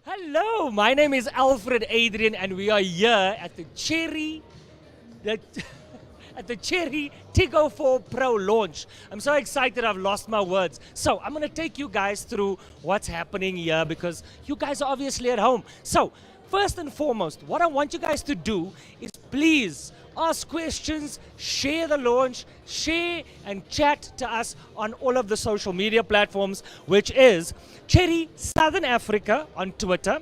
Hello, my name is Alfred Adrian, and we are here at the Chery, the, at the Chery Tiggo 4 Pro launch. I'm so excited, I've lost my words. So I'm gonna take you guys through what's happening here because you guys are obviously at home. So first and foremost, what I want you guys to do is please ask questions, share the launch, share and chat to us on all of the social media platforms, which is Chery Southern Africa on Twitter,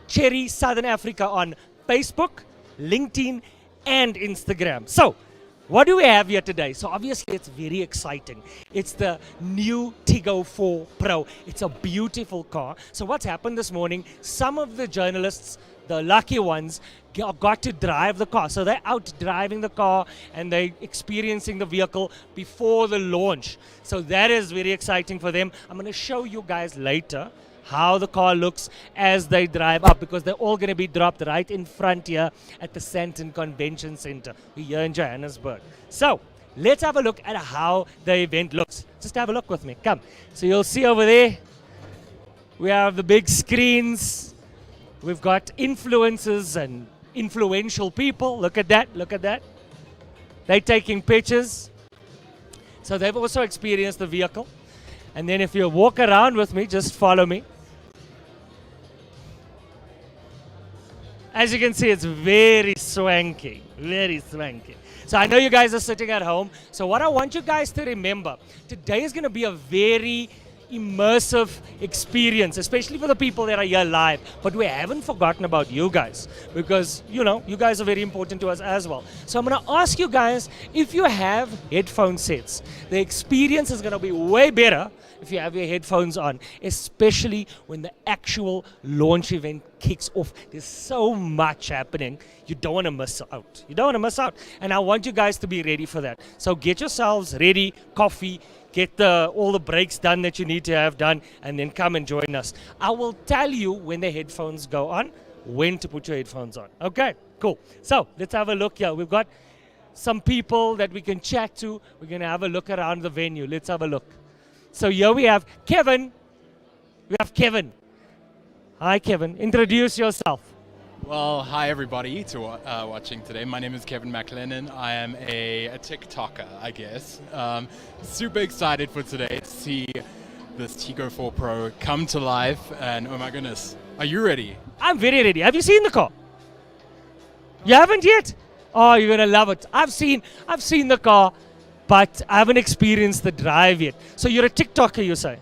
Chery Southern Africa on Facebook, LinkedIn, and Instagram. So, what do we have here today? So obviously it's very exciting. It's the new Tiggo 4 Pro. It's a beautiful car. So what's happened this morning, some of the journalists, the lucky ones, got to drive the car. So they're out driving the car and they're experiencing the vehicle before the launch. So that is very exciting for them. I'm going to show you guys later how the car looks as they drive up, because they're all going to be dropped right in front here at the Sandton Convention Center. We're here in Johannesburg. So let's have a look at how the event looks. Just have a look with me. Come. So you'll see over there, we have the big screens. We've got influencers and influential people. Look at that. Look at that. They're taking pictures. So they've also experienced the vehicle. And then if you walk around with me, just follow me. As you can see, it's very swanky, very swanky. So I know you guys are sitting at home. So what I want you guys to remember, today is going to be a very immersive experience, especially for the people that are here live. But we haven't forgotten about you guys, because, you know, you guys are very important to us as well. So I'm going to ask you guys, if you have headphone sets, the experience is going to be way better if you have your headphones on, especially when the actual launch event kicks off. There's so much happening. You don't want to miss out. You don't want to miss out. And I want you guys to be ready for that. So get yourselves ready, coffee, get all the breaks done that you need to have done, and then come and join us. I will tell you when the headphones go on, when to put your headphones on. Okay, cool. So let's have a look here. We've got some people that we can chat to. We're going to have a look around the venue. Let's have a look. So here we have Kevin. We have Kevin. Hi, Kevin. Introduce yourself. Well, hi everybody to watching today. My name is Kevin McLennan. I am a TikToker, I guess. Super excited for today to see this Tiggo 4 Pro come to life. And oh my goodness, are you ready? I'm very ready. Have you seen the car? You haven't yet? Oh, you're gonna love it. I've seen the car, but I haven't experienced the drive yet. So you're a TikToker, you say?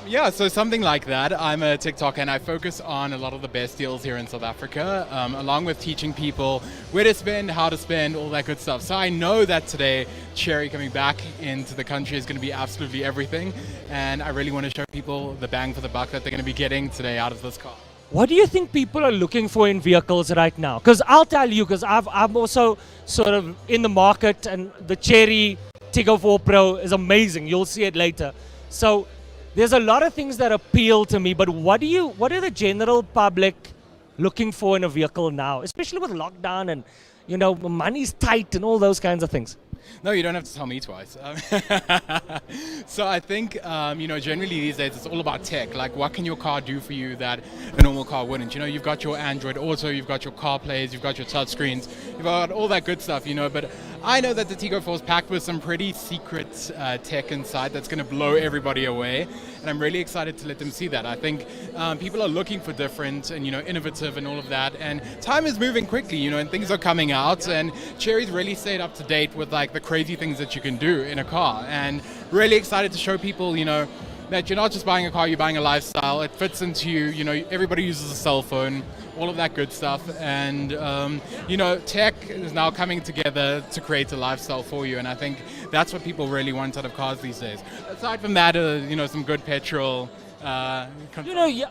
Yeah, so something like that. I'm a TikToker and I focus on a lot of the best deals here in South Africa, along with teaching people where to spend, how to spend, all that good stuff. So I know that today, Chery coming back into the country is going to be absolutely everything. And I really want to show people the bang for the buck that they're going to be getting today out of this car. What do you think people are looking for in vehicles right now? Because I'll tell you, because I'm also sort of in the market, and the Chery Tiggo 4 Pro is amazing. You'll see it later. So there's a lot of things that appeal to me, but what are the general public looking for in a vehicle now, especially with lockdown and, you know, money's tight and all those kinds of things? No, you don't have to tell me twice. So I think, generally these days it's all about tech. Like, what can your car do for you that a normal car wouldn't? You know, you've got your Android Auto, you've got your CarPlays, you've got your touchscreens, you've got all that good stuff, you know. But I know that the Tiggo 4 is packed with some pretty secret tech inside that's going to blow everybody away. And I'm really excited to let them see that. I think people are looking for different and, you know, innovative and all of that. And time is moving quickly, you know, and things are coming out. And Chery's really stayed up to date with, like, the crazy things that you can do in a car, and really excited to show people, you know, that you're not just buying a car, you're buying a lifestyle. It fits into you know, everybody uses a cell phone, all of that good stuff, and tech is now coming together to create a lifestyle for you, and I think that's what people really want out of cars these days. Aside from that, some good petrol. Yeah, absolutely.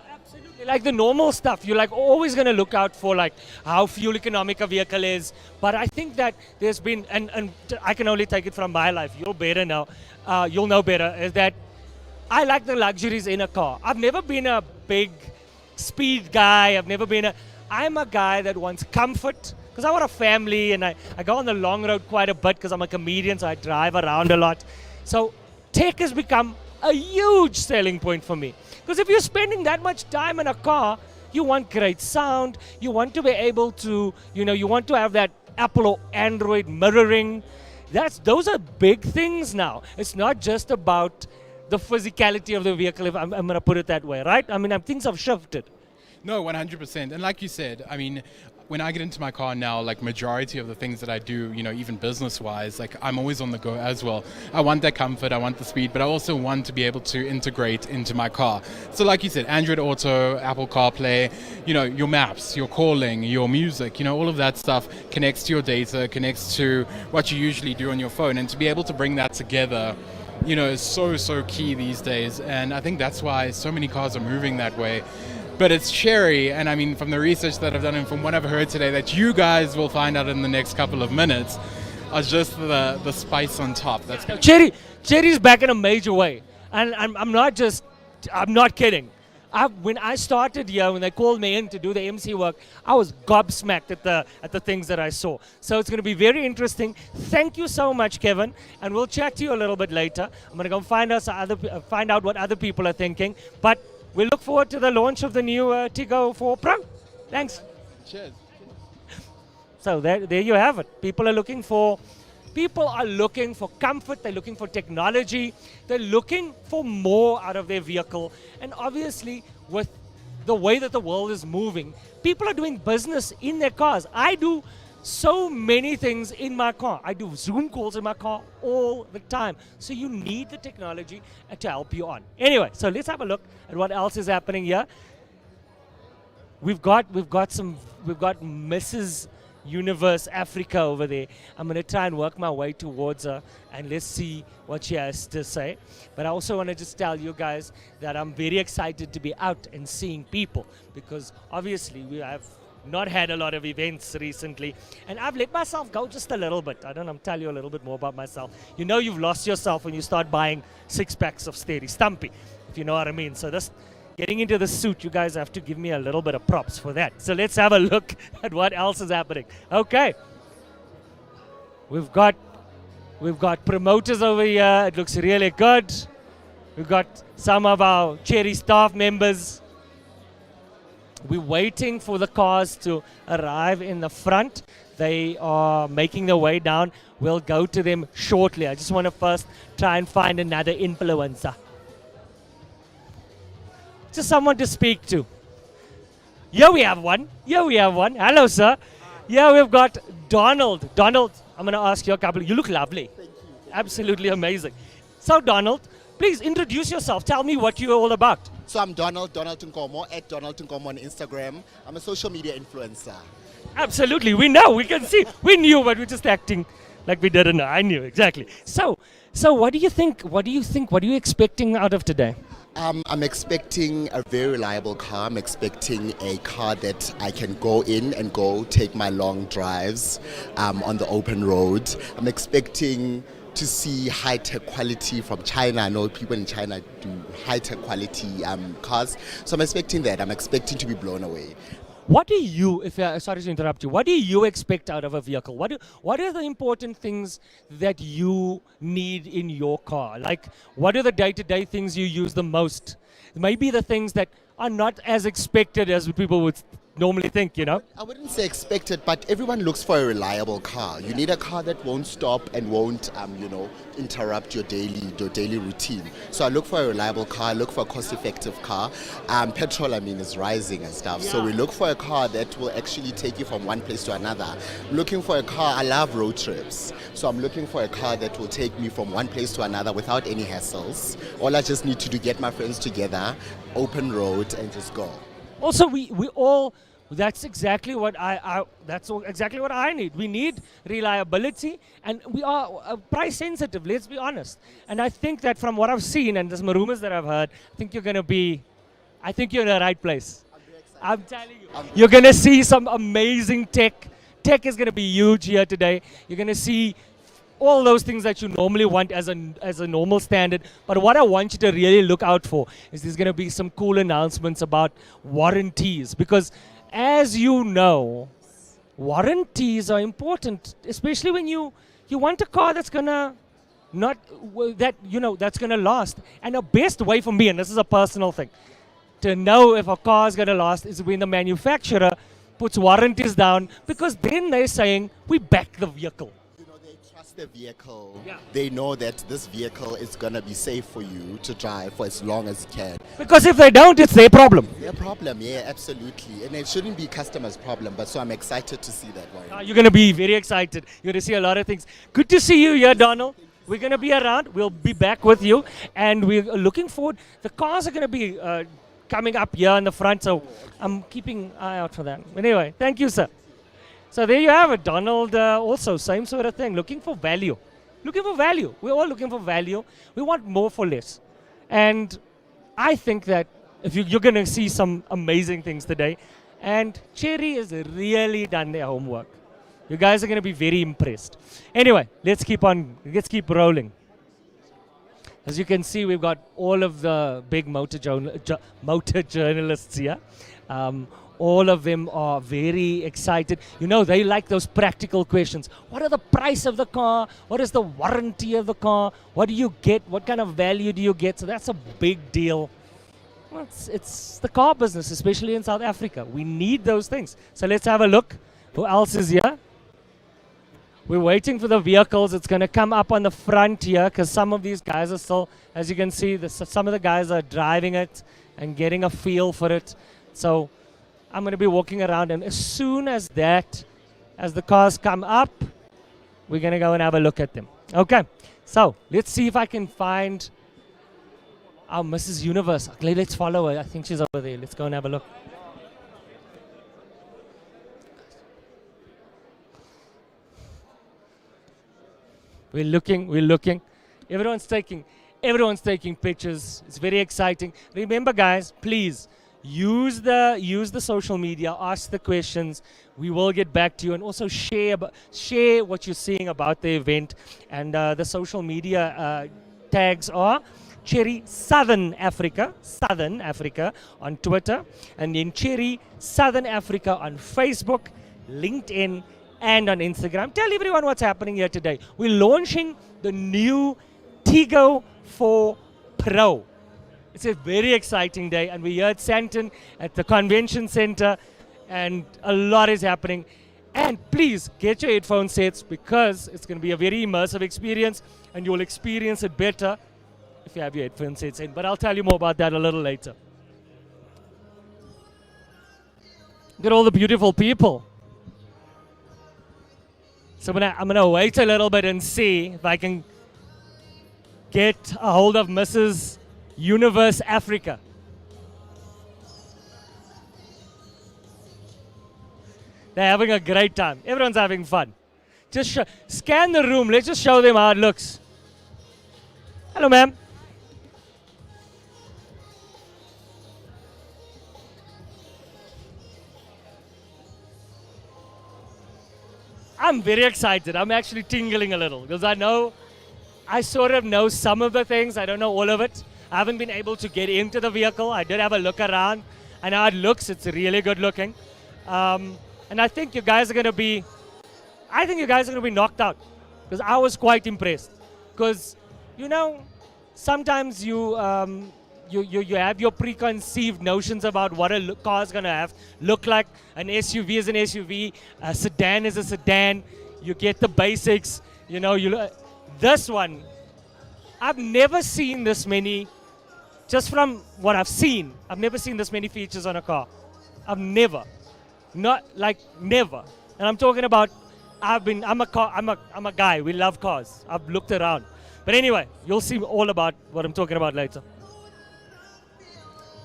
Like the normal stuff, you're like always going to look out for like how fuel economic a vehicle is. But I think that there's been, and I can only take it from my life, you're better now, you'll know better, is that I like the luxuries in a car. I've never been a big speed guy. I'm a guy that wants comfort, because I want a family and I go on the long road quite a bit because I'm a comedian, so I drive around a lot. So tech has become a huge selling point for me. Because if you're spending that much time in a car, you want great sound, you want to be able to, you want to have that Apple or Android mirroring. Those are big things now. It's not just about the physicality of the vehicle, if I'm going to put it that way, right? I mean, things have shifted. No, 100%. And like you said, I mean, when I get into my car now, like majority of the things that I do, even business-wise, like I'm always on the go as well. I want that comfort, I want the speed, but I also want to be able to integrate into my car. So like you said, Android Auto, Apple CarPlay, your maps, your calling, your music, all of that stuff connects to your data, connects to what you usually do on your phone. And to be able to bring that together, is so key these days. And I think that's why so many cars are moving that way. But it's Chery, and I mean, from the research that I've done and from what I've heard today, that you guys will find out in the next couple of minutes, are just the spice on top. That's Chery's back in a major way, and I'm not kidding. When I started here, when they called me in to do the MC work, I was gobsmacked at the things that I saw. So it's going to be very interesting. Thank you so much, Kevin, and we'll chat to you a little bit later. I'm going to go find out what other people are thinking, but we look forward to the launch of the new Tiggo 4 Pro. Thanks. Cheers. So there you have it. People are looking for comfort. They're looking for technology. They're looking for more out of their vehicle. And obviously, with the way that the world is moving, people are doing business in their cars. I do so many things in my car. I do Zoom calls in my car all the time. So you need the technology to help you on. Anyway, so let's have a look at what else is happening here. We've got Mrs. Universe Africa over there. I'm going to try and work my way towards her, and let's see what she has to say. But I also want to just tell you guys that I'm very excited to be out and seeing people, because obviously we have not had a lot of events recently, and I've let myself go just a little bit. I'm tell you a little bit more about myself. You've lost yourself when you start buying 6 packs of Steady Stumpy, if you know what I mean. So this getting into the suit, you guys have to give me a little bit of props for that. So let's have a look at what else is happening. Okay, we've got promoters over here. It looks really good. We've got some of our Chery staff members. We're waiting for the cars to arrive in the front. They are making their way down. We'll go to them shortly. I just want to first try and find another influencer. Just someone to speak to. Here we have one. Hello, sir. Here we've got Donald. Donald, I'm going to ask you a couple. You look lovely. Thank you. Absolutely amazing. So, Donald, please introduce yourself. Tell me what you're all about. So I'm Donald Nkomo, at Donald Nkomo on Instagram. I'm a social media influencer. Absolutely. We know. We can see. We knew, but we're just acting like we didn't know. I knew. Exactly. So what do you think? What are you expecting out of today? I'm expecting a very reliable car. I'm expecting a car that I can go in and take my long drives on the open road. I'm expecting to see high-tech quality from China. I know people in China do high-tech quality cars. So I'm expecting that. I'm expecting to be blown away. What do you, sorry to interrupt you, what do you expect out of a vehicle? What are the important things that you need in your car? Like, what are the day-to-day things you use the most? Maybe the things that are not as expected as people would normally think, I wouldn't say expected, but everyone looks for a reliable car. You need a car that won't stop and won't, interrupt your daily routine. So I look for a reliable car. I look for a cost-effective car. Petrol, is rising and stuff. Yeah. So we look for a car that will actually take you from one place to another. Looking for a car. I love road trips. So I'm looking for a car that will take me from one place to another without any hassles. All I just need to do, get my friends together, open road, and just go. Also, we all. That's exactly what exactly what I need. We need reliability, and we are price sensitive. Let's be honest. And I think that from what I've seen and the rumors that I've heard, I think you're in the right place. I'm telling you, you're gonna see some amazing tech. Tech is gonna be huge here today. You're gonna see all those things that you normally want as a normal standard. But what I want you to really look out for is there's going to be some cool announcements about warranties, because as you know, warranties are important, especially when you want a car that's going to not that, that's going to last. And the best way for me, and this is a personal thing, to know if a car is going to last is when the manufacturer puts warranties down, because then they're saying we back the vehicle. They trust the vehicle. Yeah. They know that this vehicle is going to be safe for you to drive for as long as you can. Because if they don't, it's their problem. Their problem, yeah, absolutely. And it shouldn't be customer's problem, but so I'm excited to see that one. You're going to be very excited. You're going to see a lot of things. Good to see you here, Donald. We're going to be around. We'll be back with you. And we're looking forward. The cars are going to be coming up here in the front, so I'm keeping an eye out for that. Anyway, thank you, sir. So there you have it. Donald also, same sort of thing. Looking for value. Looking for value. We're all looking for value. We want more for less. And I think that if you're going to see some amazing things today. And Chery has really done their homework. You guys are going to be very impressed. Anyway, let's keep rolling. As you can see, we've got all of the big motor journalists here. All of them are very excited. They like those practical questions. What are the price of the car? What is the warranty of the car? What do you get? What kind of value do you get? So that's a big deal. Well, it's the car business, especially in South Africa. We need those things. So let's have a look. Who else is here? We're waiting for the vehicles. It's going to come up on the front here because some of these guys are still, as you can see, some of the guys are driving it and getting a feel for it. So I'm going to be walking around, and as soon as the cars come up, we're going to go and have a look at them. Okay, so let's see if I can find our Mrs. Universe. Okay, let's follow her. I think she's over there. Let's go and have a look. We're looking. Everyone's taking pictures. It's very exciting. Remember, guys, please use the social media. Ask the questions. We will get back to you, and also share what you're seeing about the event. And the social media tags are Chery Southern Africa on Twitter, and then Chery Southern Africa on Facebook, LinkedIn, and on Instagram. Tell everyone what's happening here today. We're launching the new Tiggo 4 Pro. It's a very exciting day, and we're here at Sandton at the convention center, and a lot is happening. And please get your headphone sets, because it's going to be a very immersive experience, and you'll experience it better if you have your headphone sets in. But I'll tell you more about that a little later. Look at all the beautiful people. So I'm gonna wait a little bit and see if I can get a hold of Mrs. Universe Africa. They're having a great time. Everyone's having fun. Just scan the room. Let's just show them how it looks. Hello, ma'am. I'm very excited. I'm actually tingling a little because I sort of know some of the things. I don't know all of it. I haven't been able to get into the vehicle. I did have a look around. I know how it looks. It's really good looking. And I think you guys are going to be knocked out, because I was quite impressed. Because, sometimes you have your preconceived notions about what a car is going to look like. An SUV is an SUV. A sedan is a sedan. You get the basics. This one, I've never seen this many. Just from what I've seen, I've never seen this many features on a car. I've never, never. And I'm talking about. I'm a guy. We love cars. I've looked around. But anyway, you'll see all about what I'm talking about later.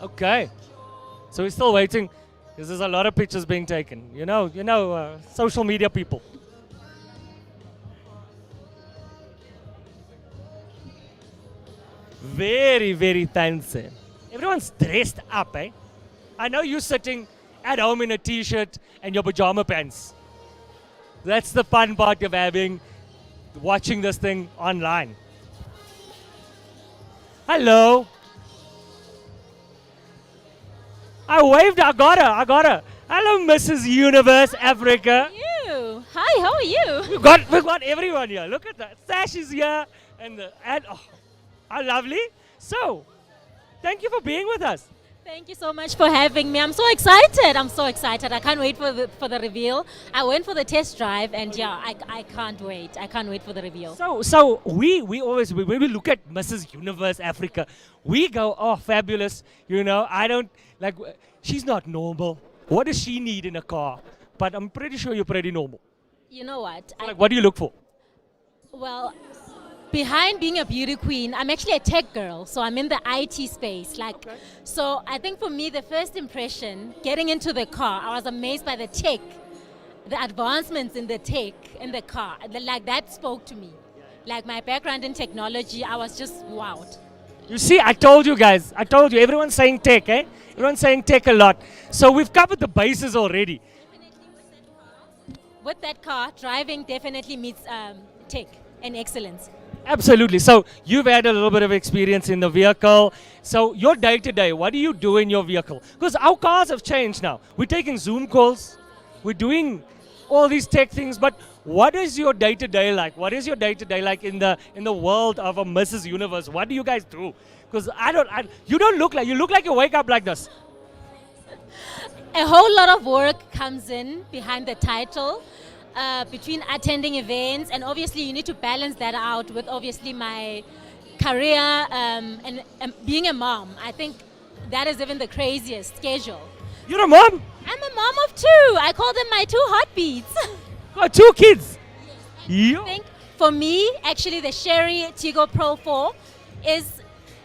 Okay, so we're still waiting because there's a lot of pictures being taken. Social media people. Very, very fancy. Everyone's dressed up, eh? I know you're sitting at home in a t-shirt and your pajama pants. That's the fun part of watching this thing online. Hello. I waved. I got her. Hello, Mrs. Universe Africa. You. Hi, how are you? We've got everyone here. Look at that. Sash is here, And oh, how lovely. So, thank you for being with us. Thank you so much for having me. I'm so excited. I'm so excited. I can't wait for the reveal. I went for the test drive, and yeah, I can't wait. I can't wait for the reveal. So we always when we look at Mrs. Universe Africa, we go, oh, fabulous. You know, I don't like. She's not normal. What does she need in a car? But I'm pretty sure you're pretty normal. You know what? Like, what do you look for? Well, behind being a beauty queen, I'm actually a tech girl, so I'm in the IT space. So I think for me, the first impression, getting into the car, I was amazed by the tech, the advancements in the tech in the car. Like that spoke to me. Like my background in technology, I was just wowed. You see, I told you guys. I told you. Everyone's saying tech, eh? Everyone's saying tech a lot. So we've covered the bases already. With that car, driving definitely meets tech and excellence. Absolutely. So you've had a little bit of experience in the vehicle. So your day to day, what do you do in your vehicle? Because our cars have changed now. We're taking Zoom calls. We're doing all these tech things. But what is your day to day like? What is your day to day like in the world of a Mrs. Universe? What do you guys do? Because you don't look like you wake up like this. A whole lot of work comes in behind the title, between attending events, and obviously you need to balance that out with obviously my career and being a mom. I think that is even the craziest schedule. You're a mom? I'm a mom of two. I call them my two heartbeats. Got 2 kids. I Yo. think for me, actually, the Chery Tiggo Pro 4 is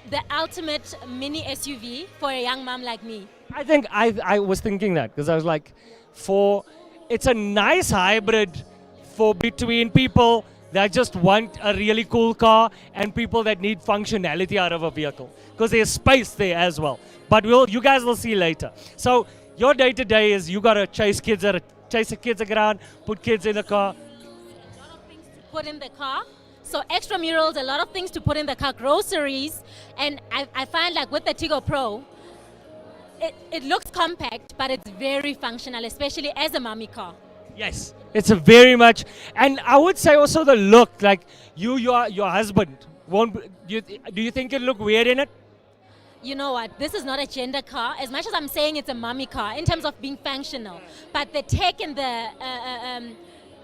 the ultimate mini SUV for a young mom like me. I think I was thinking that because I was like, it's a nice hybrid for between people that just want a really cool car and people that need functionality out of a vehicle because there's space there as well. But you guys will see later. So your day to day is you gotta chase the kids around, put kids in the car. A lot of things to put in the car. So extramurals, a lot of things to put in the car, groceries, and I find like with the Tiggo Pro, it looks compact, but it's very functional, especially as a mommy car. Yes, it's a very much, and I would say also the look. Like your husband won't. Do you think it'll look weird in it? You know what? This is not a gender car. As much as I'm saying it's a mommy car in terms of being functional, but the tech and the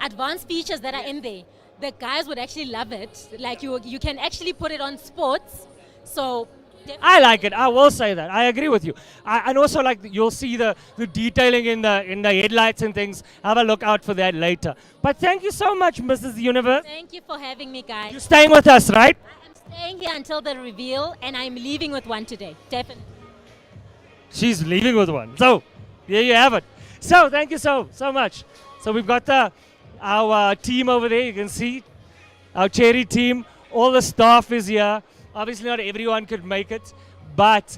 advanced features that are in there, the guys would actually love it. Like you can actually put it on sports. So. I like it. I will say that. I agree with you. And also, like you'll see the detailing in the headlights and things. Have a look out for that later. But thank you so much, Mrs. Universe. Thank you for having me, guys. You're staying with us, right? I'm staying here until the reveal, and I'm leaving with one today. Definitely. She's leaving with one. So there you have it. So thank you so much. So we've got our team over there. You can see our Chery team. All the staff is here. Obviously, not everyone could make it, but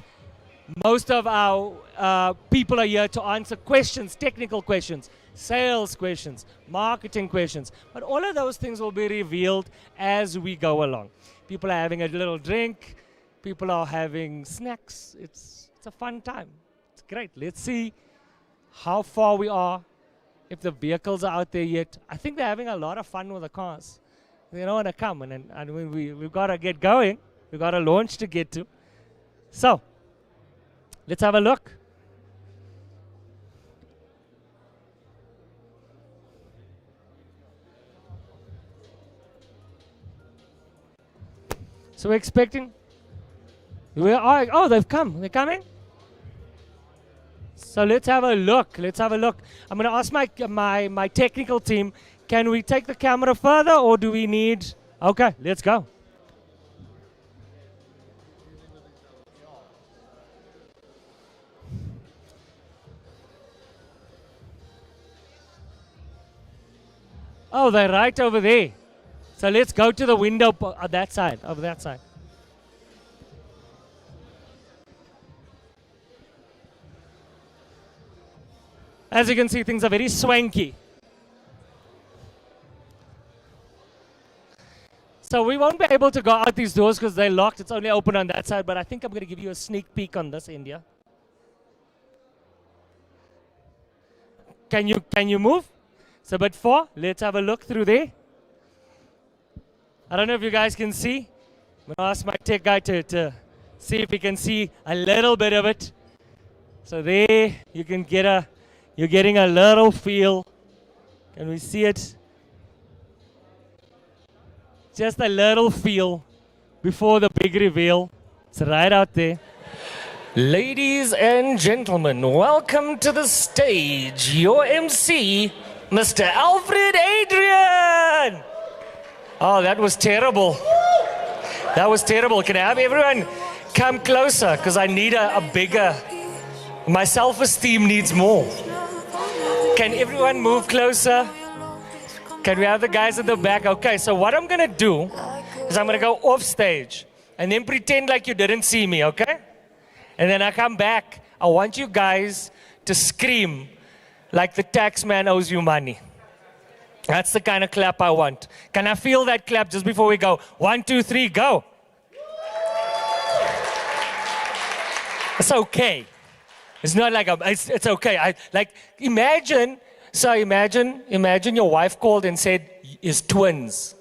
most of our people are here to answer questions, technical questions, sales questions, marketing questions. But all of those things will be revealed as we go along. People are having a little drink. People are having snacks. It's a fun time. It's great. Let's see how far we are, if the vehicles are out there yet. I think they're having a lot of fun with the cars. They don't want to come, and we've got to get going. We've got a launch to get to. So, let's have a look. So we're expecting. Oh, they've come. They're coming. So let's have a look. I'm going to ask my technical team, can we take the camera further or do we need... Okay, let's go. Oh, they're right over there. So let's go to the window on that side, over that side. As you can see, things are very swanky. So we won't be able to go out these doors because they're locked. It's only open on that side, but I think I'm going to give you a sneak peek on this, India. Can you move? So but let's have a look through there. I don't know if you guys can see. I'm going to ask my tech guy to see if he can see a little bit of it. So there you can you're getting a little feel. Can we see it? Just a little feel before the big reveal. It's right out there. Ladies and gentlemen, welcome to the stage, your MC, Mr. Alfred Adrian. Oh, that was terrible. That was terrible. Can I have everyone come closer? Because I need a bigger, my self-esteem needs more. Can everyone move closer? Can we have the guys at the back? Okay, so what I'm going to do is I'm going to go off stage and then pretend like you didn't see me, okay? And then I come back. I want you guys to scream like the tax man owes you money. That's the kind of clap I want. Can I feel that clap just before we go? 1, 2, 3, go. It's okay. It's not like it's okay. Imagine your wife called and said, is twins.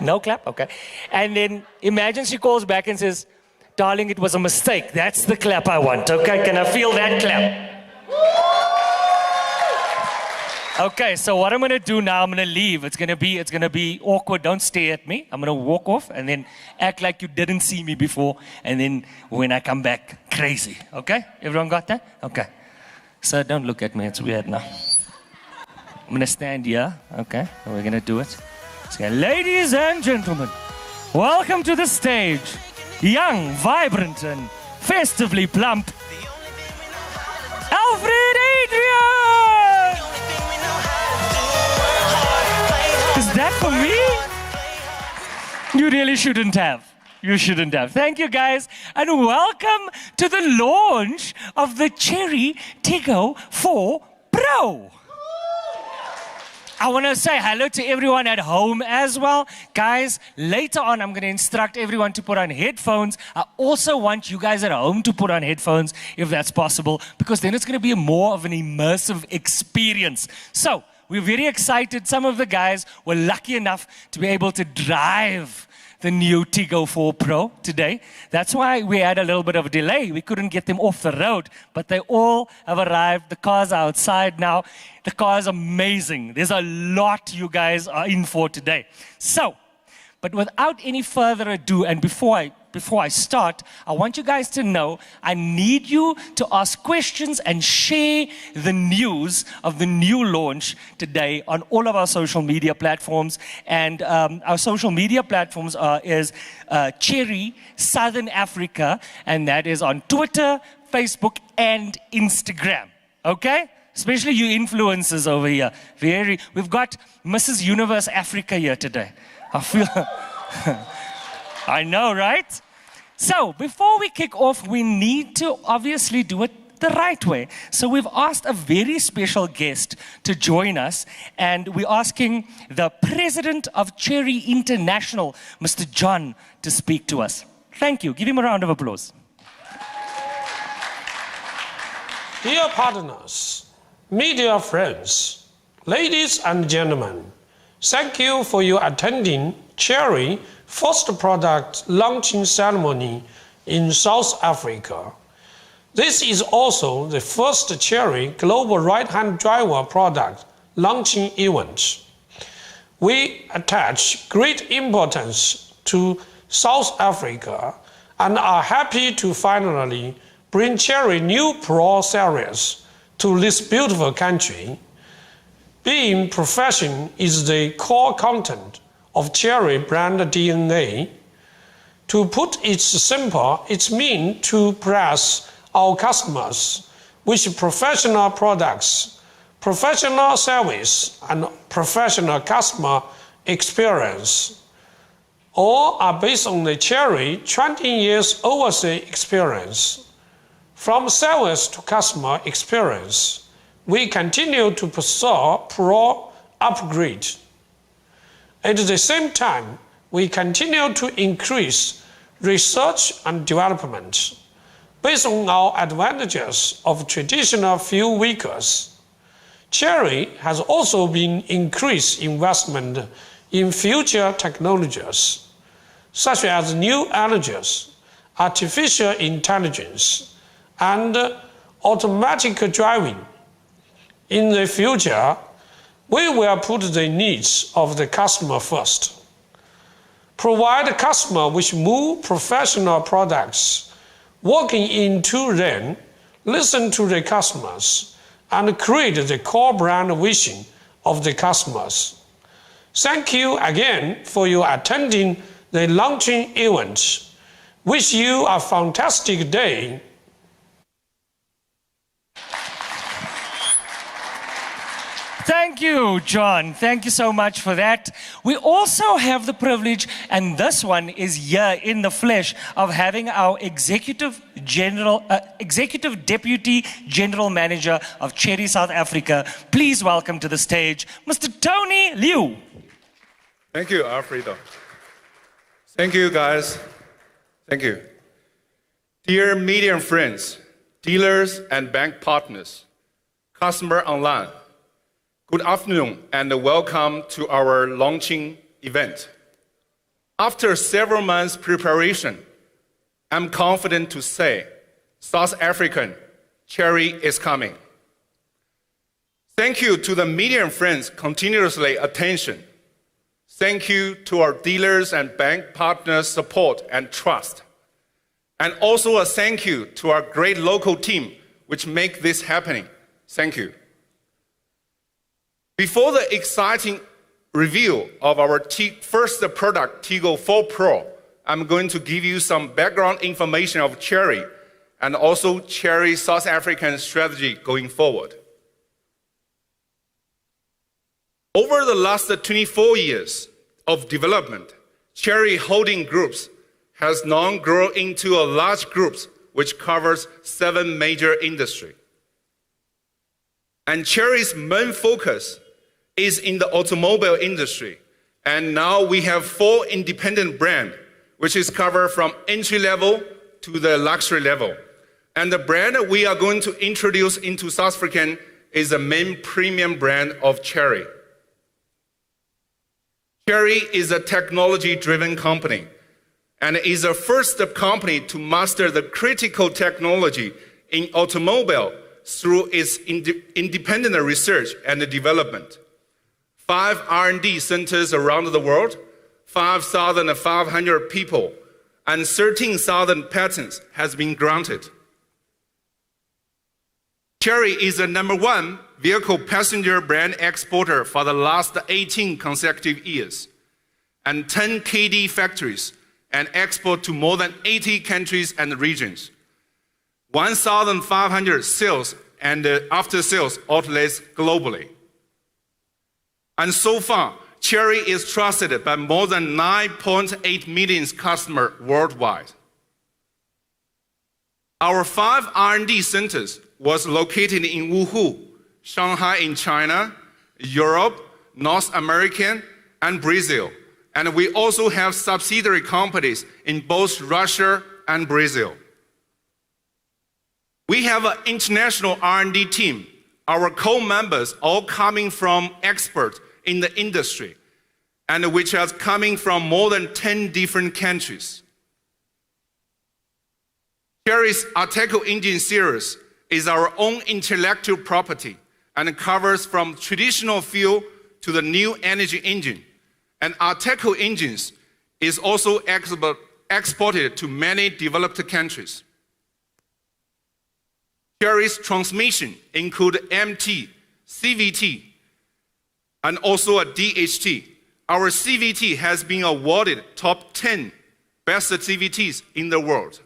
No clap? Okay. And then imagine she calls back and says, darling, it was a mistake. That's the clap I want. Okay, can I feel that clap? Okay, so what I'm gonna do now, I'm gonna leave. It's gonna be awkward. Don't stare at me. I'm gonna walk off and then act like you didn't see me before. And then when I come back, crazy. Okay? Everyone got that? Okay. So don't look at me. It's weird now. I'm gonna stand here. Okay, and we're gonna do it. So, ladies and gentlemen, welcome to the stage, young, vibrant, and festively plump, Alfred Adrian! Is that for me? You really shouldn't have. You shouldn't have. Thank you, guys, and welcome to the launch of the Chery Tiggo 4 Pro. I want to say hello to everyone at home as well. Guys, later on, I'm going to instruct everyone to put on headphones. I also want you guys at home to put on headphones, if that's possible, because then it's going to be more of an immersive experience. So, we're very excited. Some of the guys were lucky enough to be able to drive the new Tiggo 4 Pro today. That's why we had a little bit of a delay. We couldn't get them off the road, but they all have arrived. The cars are outside now. The car is amazing. There's a lot you guys are in for today. So, but without any further ado, and before I start, I want you guys to know I need you to ask questions and share the news of the new launch today on all of our social media platforms. And our social media platforms is Chery Southern Africa, and that is on Twitter, Facebook, and Instagram. Okay? Especially you influencers over here. We've got Mrs. Universe Africa here today. I feel, I know, right? So, before we kick off, we need to obviously do it the right way. So, we've asked a very special guest to join us, and we're asking the president of Chery International, Mr. John, to speak to us. Thank you. Give him a round of applause. Dear partners, media friends, ladies and gentlemen, thank you for your attending Chery first product launching ceremony in South Africa. This is also the first Chery global right-hand driver product launching event. We attach great importance to South Africa and are happy to finally bring Chery new Pro series to this beautiful country. Being profession is the core content of Chery brand DNA. To put it simple, it means to press our customers with professional products, professional service, and professional customer experience. All are based on the Chery 20 years overseas experience. From service to customer experience, we continue to pursue Pro upgrade. At the same time, we continue to increase research and development based on our advantages of traditional fuel vehicles. Chery has also been increased investment in future technologies, such as new energies, artificial intelligence, and automatic driving. In the future, we will put the needs of the customer first, provide the customer with more professional products, working in two lanes, listen to the customers, and create the core brand vision of the customers. Thank you again for your attending the launching event. Wish you a fantastic day. Thank you, John. Thank you so much for that. We also have the privilege, and this one is here in the flesh, of having our Executive Deputy General Manager of Chery South Africa. Please welcome to the stage, Mr. Tony Liu. Thank you, Alfredo. Thank you, guys. Thank you. Dear media and friends, dealers and bank partners, customer online, good afternoon and welcome to our launching event. After several months preparation, I'm confident to say South African Chery is coming. Thank you to the media and friends continuously attention. Thank you to our dealers and bank partners support and trust. And also a thank you to our great local team which make this happening. Thank you. Before the exciting review of our first product, Tiggo 4 Pro, I'm going to give you some background information of Chery and also Chery South African strategy going forward. Over the last 24 years of development, Chery Holding Groups has now grown into a large group which covers 7 major industries. And Chery's main focus is in the automobile industry. And now we have 4 independent brands, which is covered from entry level to the luxury level. And the brand we are going to introduce into South African is the main premium brand of Chery. Chery is a technology-driven company and is the first company to master the critical technology in automobile through its independent research and development. 5 R&D centers around the world, 5,500 people, and 13,000 patents has been granted. Chery is the #1 vehicle passenger brand exporter for the last 18 consecutive years, and 10 KD factories, and export to more than 80 countries and regions. 1,500 sales and after-sales outlets globally. And so far, Chery is trusted by more than 9.8 million customers worldwide. Our 5 R&D centers was located in Wuhu, Shanghai in China, Europe, North America, and Brazil. And we also have subsidiary companies in both Russia and Brazil. We have an international R&D team, our co-members all coming from experts in the industry, and which are coming from more than 10 different countries. Chery's Tiggo engine series is our own intellectual property and covers from traditional fuel to the new energy engine. And Tiggo engines is also exported to many developed countries. Chery's transmission include MT, CVT, and also a DHT. Our CVT has been awarded top 10 best CVTs in the world.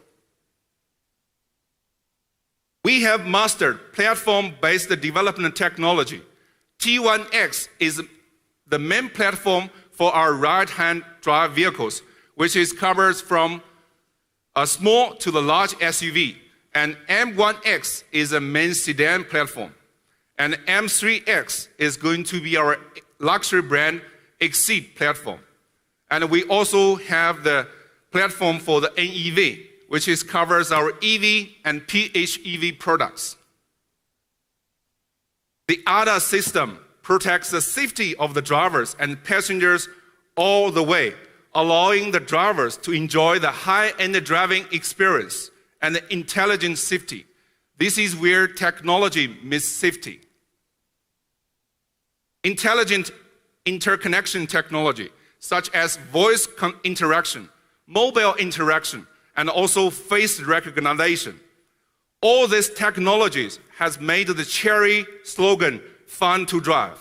We have mastered platform-based development technology. T1X is the main platform for our right-hand drive vehicles, which is covers from a small to the large SUV. And M1X is a main sedan platform. And M3X is going to be our luxury brand Exceed platform. And we also have the platform for the NEV, which covers our EV and PHEV products. The ADAS system protects the safety of the drivers and passengers all the way, allowing the drivers to enjoy the high-end driving experience and intelligent safety. This is where technology meets safety. Intelligent interconnection technology, such as voice interaction, mobile interaction, and also face recognition. All these technologies has made the Chery slogan fun to drive.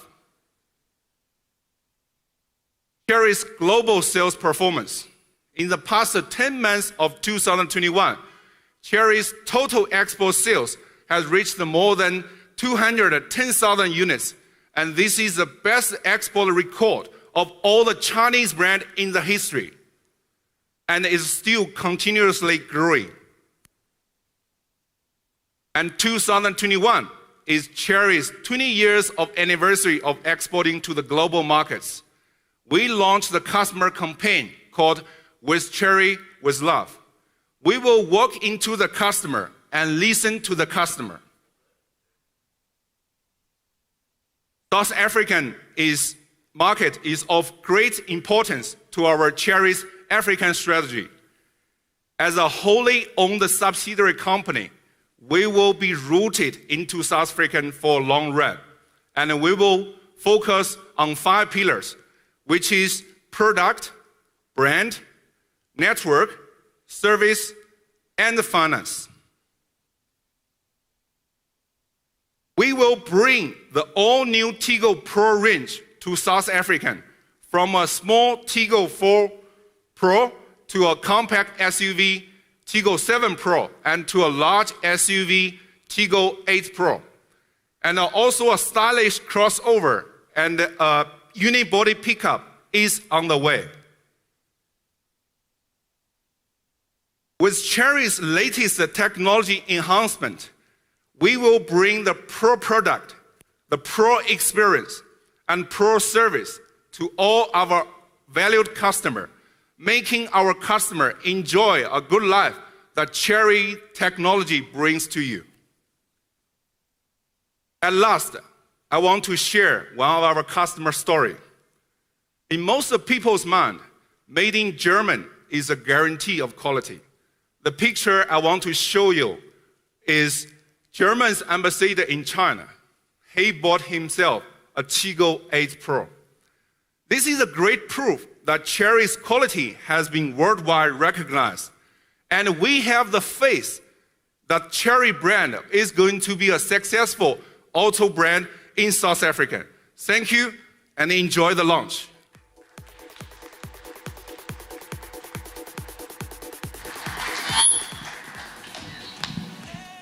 Chery's global sales performance. In the past 10 months of 2021, Chery's total export sales has reached more than 210,000 units, and this is the best export record of all the Chinese brands in the history, and is still continuously growing. And 2021 is Chery's 20 years of anniversary of exporting to the global markets. We launched the customer campaign called With Chery, with Love. We will walk into the customer and listen to the customer. South African market is of great importance to our Chery's African strategy. As a wholly owned subsidiary company, we will be rooted into South Africa for a long run, and we will focus on 5 pillars, which is product, brand, network, service, and finance. We will bring the all-new Tiggo Pro range to South Africa, from a small Tiggo 4 Pro to a compact SUV Tiggo 7 Pro, and to a large SUV Tiggo 8 Pro, and also a stylish crossover and a unibody pickup is on the way. With Chery's latest technology enhancement, we will bring the Pro product, the Pro experience, and Pro service to all our valued customers, making our customer enjoy a good life that Chery technology brings to you. At last, I want to share one of our customer story. In most people's mind, made in German is a guarantee of quality. The picture I want to show you is German's ambassador in China. He bought himself a Tiggo 8 Pro. This is a great proof that Chery's quality has been worldwide recognized. And we have the faith that Chery brand is going to be a successful auto brand in South Africa. Thank you, and enjoy the launch.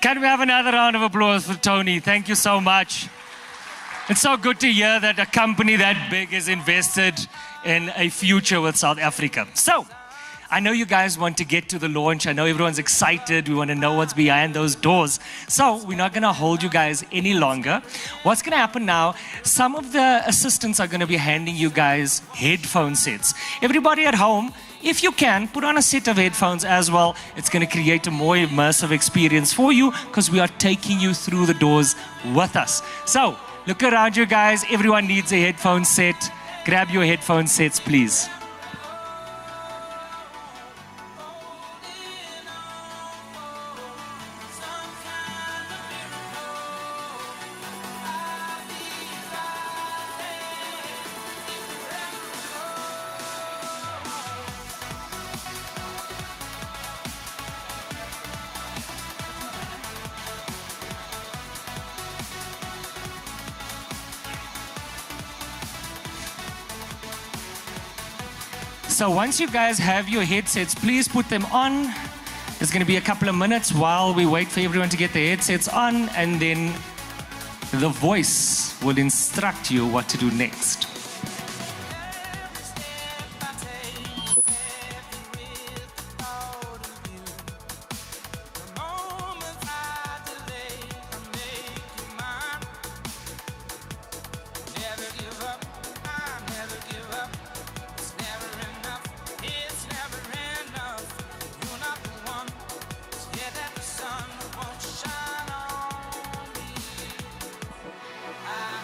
Can we have another round of applause for Tony? Thank you so much. It's so good to hear that a company that big is invested in a future with South Africa. So, I know you guys want to get to the launch. I know everyone's excited. We want to know what's behind those doors. So we're not going to hold you guys any longer. What's going to happen now, some of the assistants are going to be handing you guys headphone sets. Everybody at home, if you can, put on a set of headphones as well. It's going to create a more immersive experience for you because we are taking you through the doors with us. So look around you guys. Everyone needs a headphone set. Grab your headphone sets, please. So once you guys have your headsets, please put them on. There's going to be a couple of minutes while we wait for everyone to get their headsets on, and then the voice will instruct you what to do next.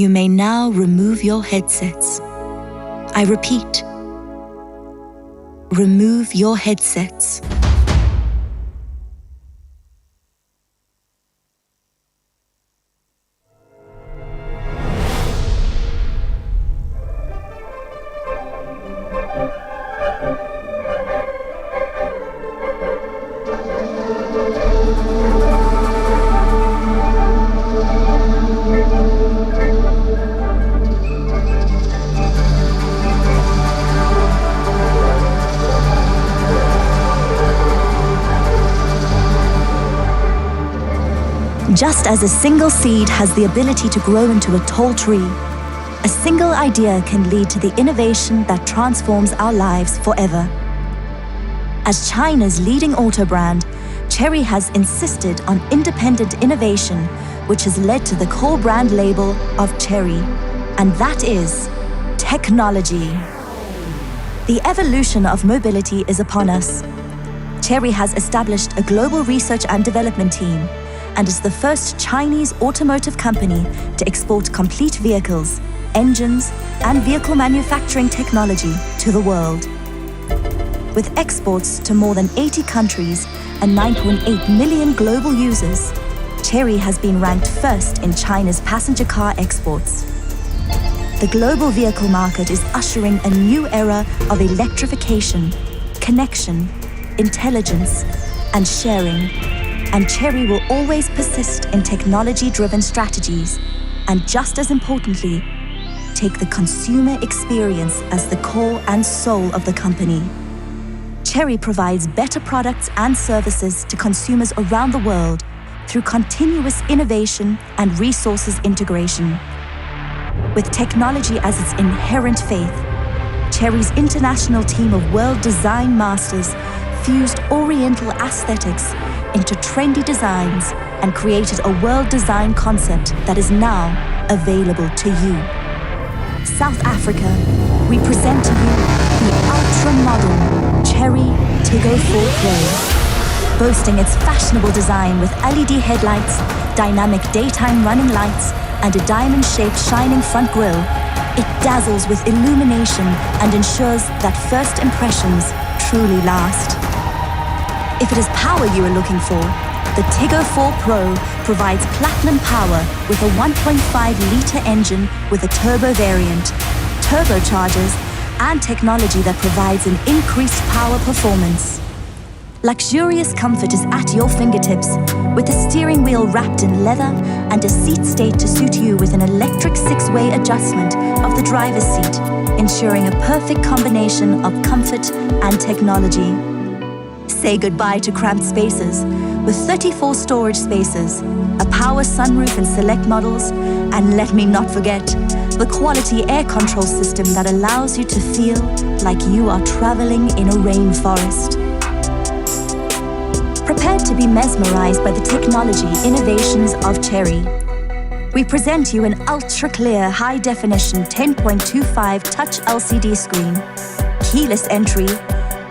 You may now remove your headsets. I repeat, remove your headsets. Just as a single seed has the ability to grow into a tall tree, a single idea can lead to the innovation that transforms our lives forever. As China's leading auto brand, Chery has insisted on independent innovation, which has led to the core brand label of Chery, and that is technology. The evolution of mobility is upon us. Chery has established a global research and development team and is the first Chinese automotive company to export complete vehicles, engines, and vehicle manufacturing technology to the world. With exports to more than 80 countries and 9.8 million global users, Chery has been ranked first in China's passenger car exports. The global vehicle market is ushering a new era of electrification, connection, intelligence, and sharing. And Chery will always persist in technology-driven strategies, and just as importantly, take the consumer experience as the core and soul of the company. Chery provides better products and services to consumers around the world through continuous innovation and resources integration. With technology as its inherent faith, Chery's international team of world design masters fused Oriental aesthetics into trendy designs and created a world design concept that is now available to you. South Africa, we present to you the ultra-modern Chery Tiggo 4 Pro. Boasting its fashionable design with LED headlights, dynamic daytime running lights, and a diamond-shaped shining front grille, it dazzles with illumination and ensures that first impressions truly last. If it is power you are looking for, the Tiggo 4 Pro provides platinum power with a 1.5-liter engine with a turbo variant, turbochargers, and technology that provides an increased power performance. Luxurious comfort is at your fingertips, with a steering wheel wrapped in leather and a seat state to suit you with an electric 6-way adjustment of the driver's seat, ensuring a perfect combination of comfort and technology. Say goodbye to cramped spaces with 34 storage spaces, a power sunroof in select models, and let me not forget, the quality air control system that allows you to feel like you are traveling in a rainforest. Prepared to be mesmerized by the technology innovations of Chery, we present you an ultra-clear high-definition 10.25 touch LCD screen, keyless entry,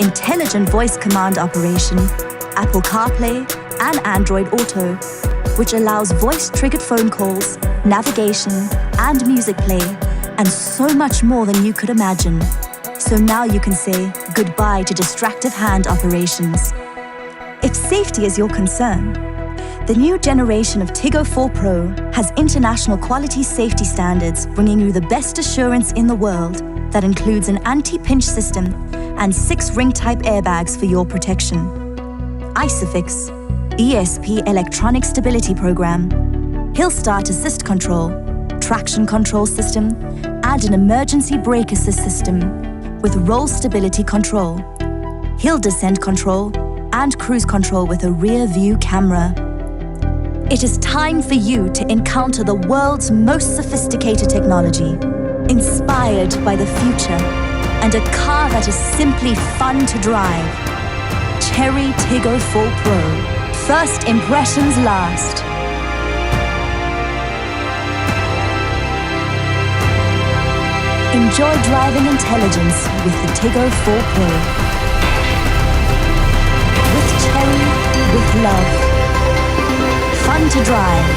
intelligent voice command operation, Apple CarPlay, and Android Auto, which allows voice-triggered phone calls, navigation, and music play, and so much more than you could imagine. So now you can say goodbye to distractive hand operations. If safety is your concern, the new generation of Tiggo 4 Pro has international quality safety standards, bringing you the best assurance in the world that includes an anti-pinch system and 6 ring-type airbags for your protection. ISOFIX, ESP Electronic Stability Program, Hill Start Assist Control, Traction Control System, and an Emergency Brake Assist System with Roll Stability Control, Hill Descent Control, and Cruise Control with a rear-view camera. It is time for you to encounter the world's most sophisticated technology, inspired by the future, and a car that is simply fun to drive. Chery Tiggo 4 Pro. First impressions last. Enjoy driving intelligence with the Tiggo 4 Pro. With Chery, with love. Fun to drive.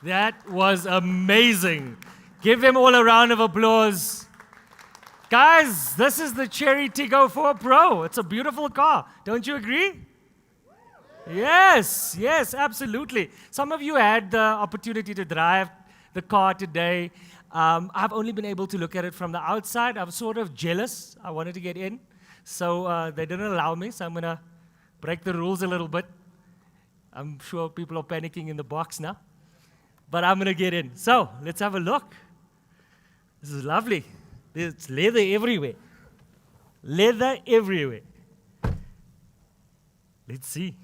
That was amazing. Give them all a round of applause. Guys, this is the Chery Tiggo 4 Pro. It's a beautiful car. Don't you agree? Yes, absolutely. Some of you had the opportunity to drive the car today. I've only been able to look at it from the outside. I'm sort of jealous. I wanted to get in. So they didn't allow me, so I'm going to break the rules a little bit. I'm sure people are panicking in the box now. But I'm going to get in. So let's have a look. This is lovely. There's leather everywhere. Leather everywhere. Let's see.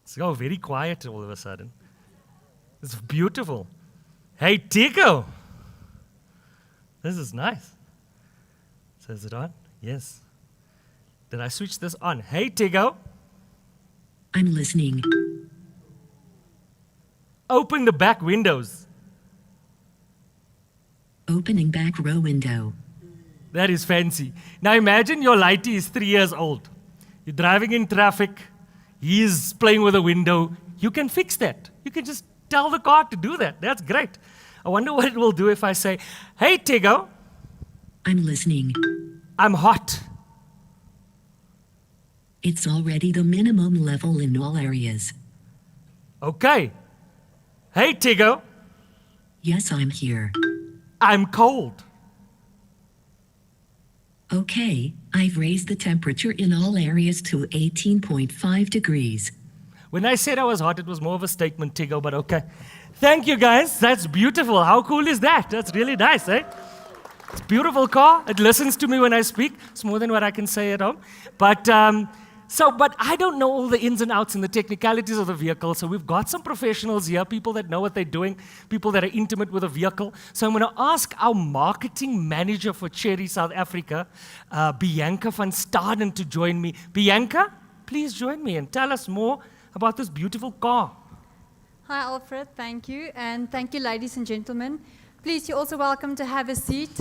It's got very quiet all of a sudden. It's beautiful. Hey, Tiggo. This is nice. So is it on? Yes. Did I switch this on? Hey, Tiggo. I'm listening. Open the back windows. Opening back row window. That is fancy. Now imagine your lighty is 3 years old. You're driving in traffic. He's playing with a window. You can fix that. You can just tell the car to do that. That's great. I wonder what it will do if I say, hey, Tiggo. I'm listening. I'm hot. It's already the minimum level in all areas. Okay. Hey, Tiggo. Yes, I'm here. I'm cold. Okay, I've raised the temperature in all areas to 18.5 degrees. When I said I was hot, it was more of a statement, Tiggo, but okay. Thank you, guys. That's beautiful. How cool is that? That's really nice, eh? It's a beautiful car. It listens to me when I speak. It's more than what I can say at home. But I don't know all the ins and outs and the technicalities of the vehicle. So we've got some professionals here, people that know what they're doing, people that are intimate with a vehicle. So I'm going to ask our marketing manager for Chery South Africa, Bianca van Staden, to join me. Bianca, please join me and tell us more about this beautiful car. Hi, Alfred. Thank you. And thank you, ladies and gentlemen. Please, you're also welcome to have a seat.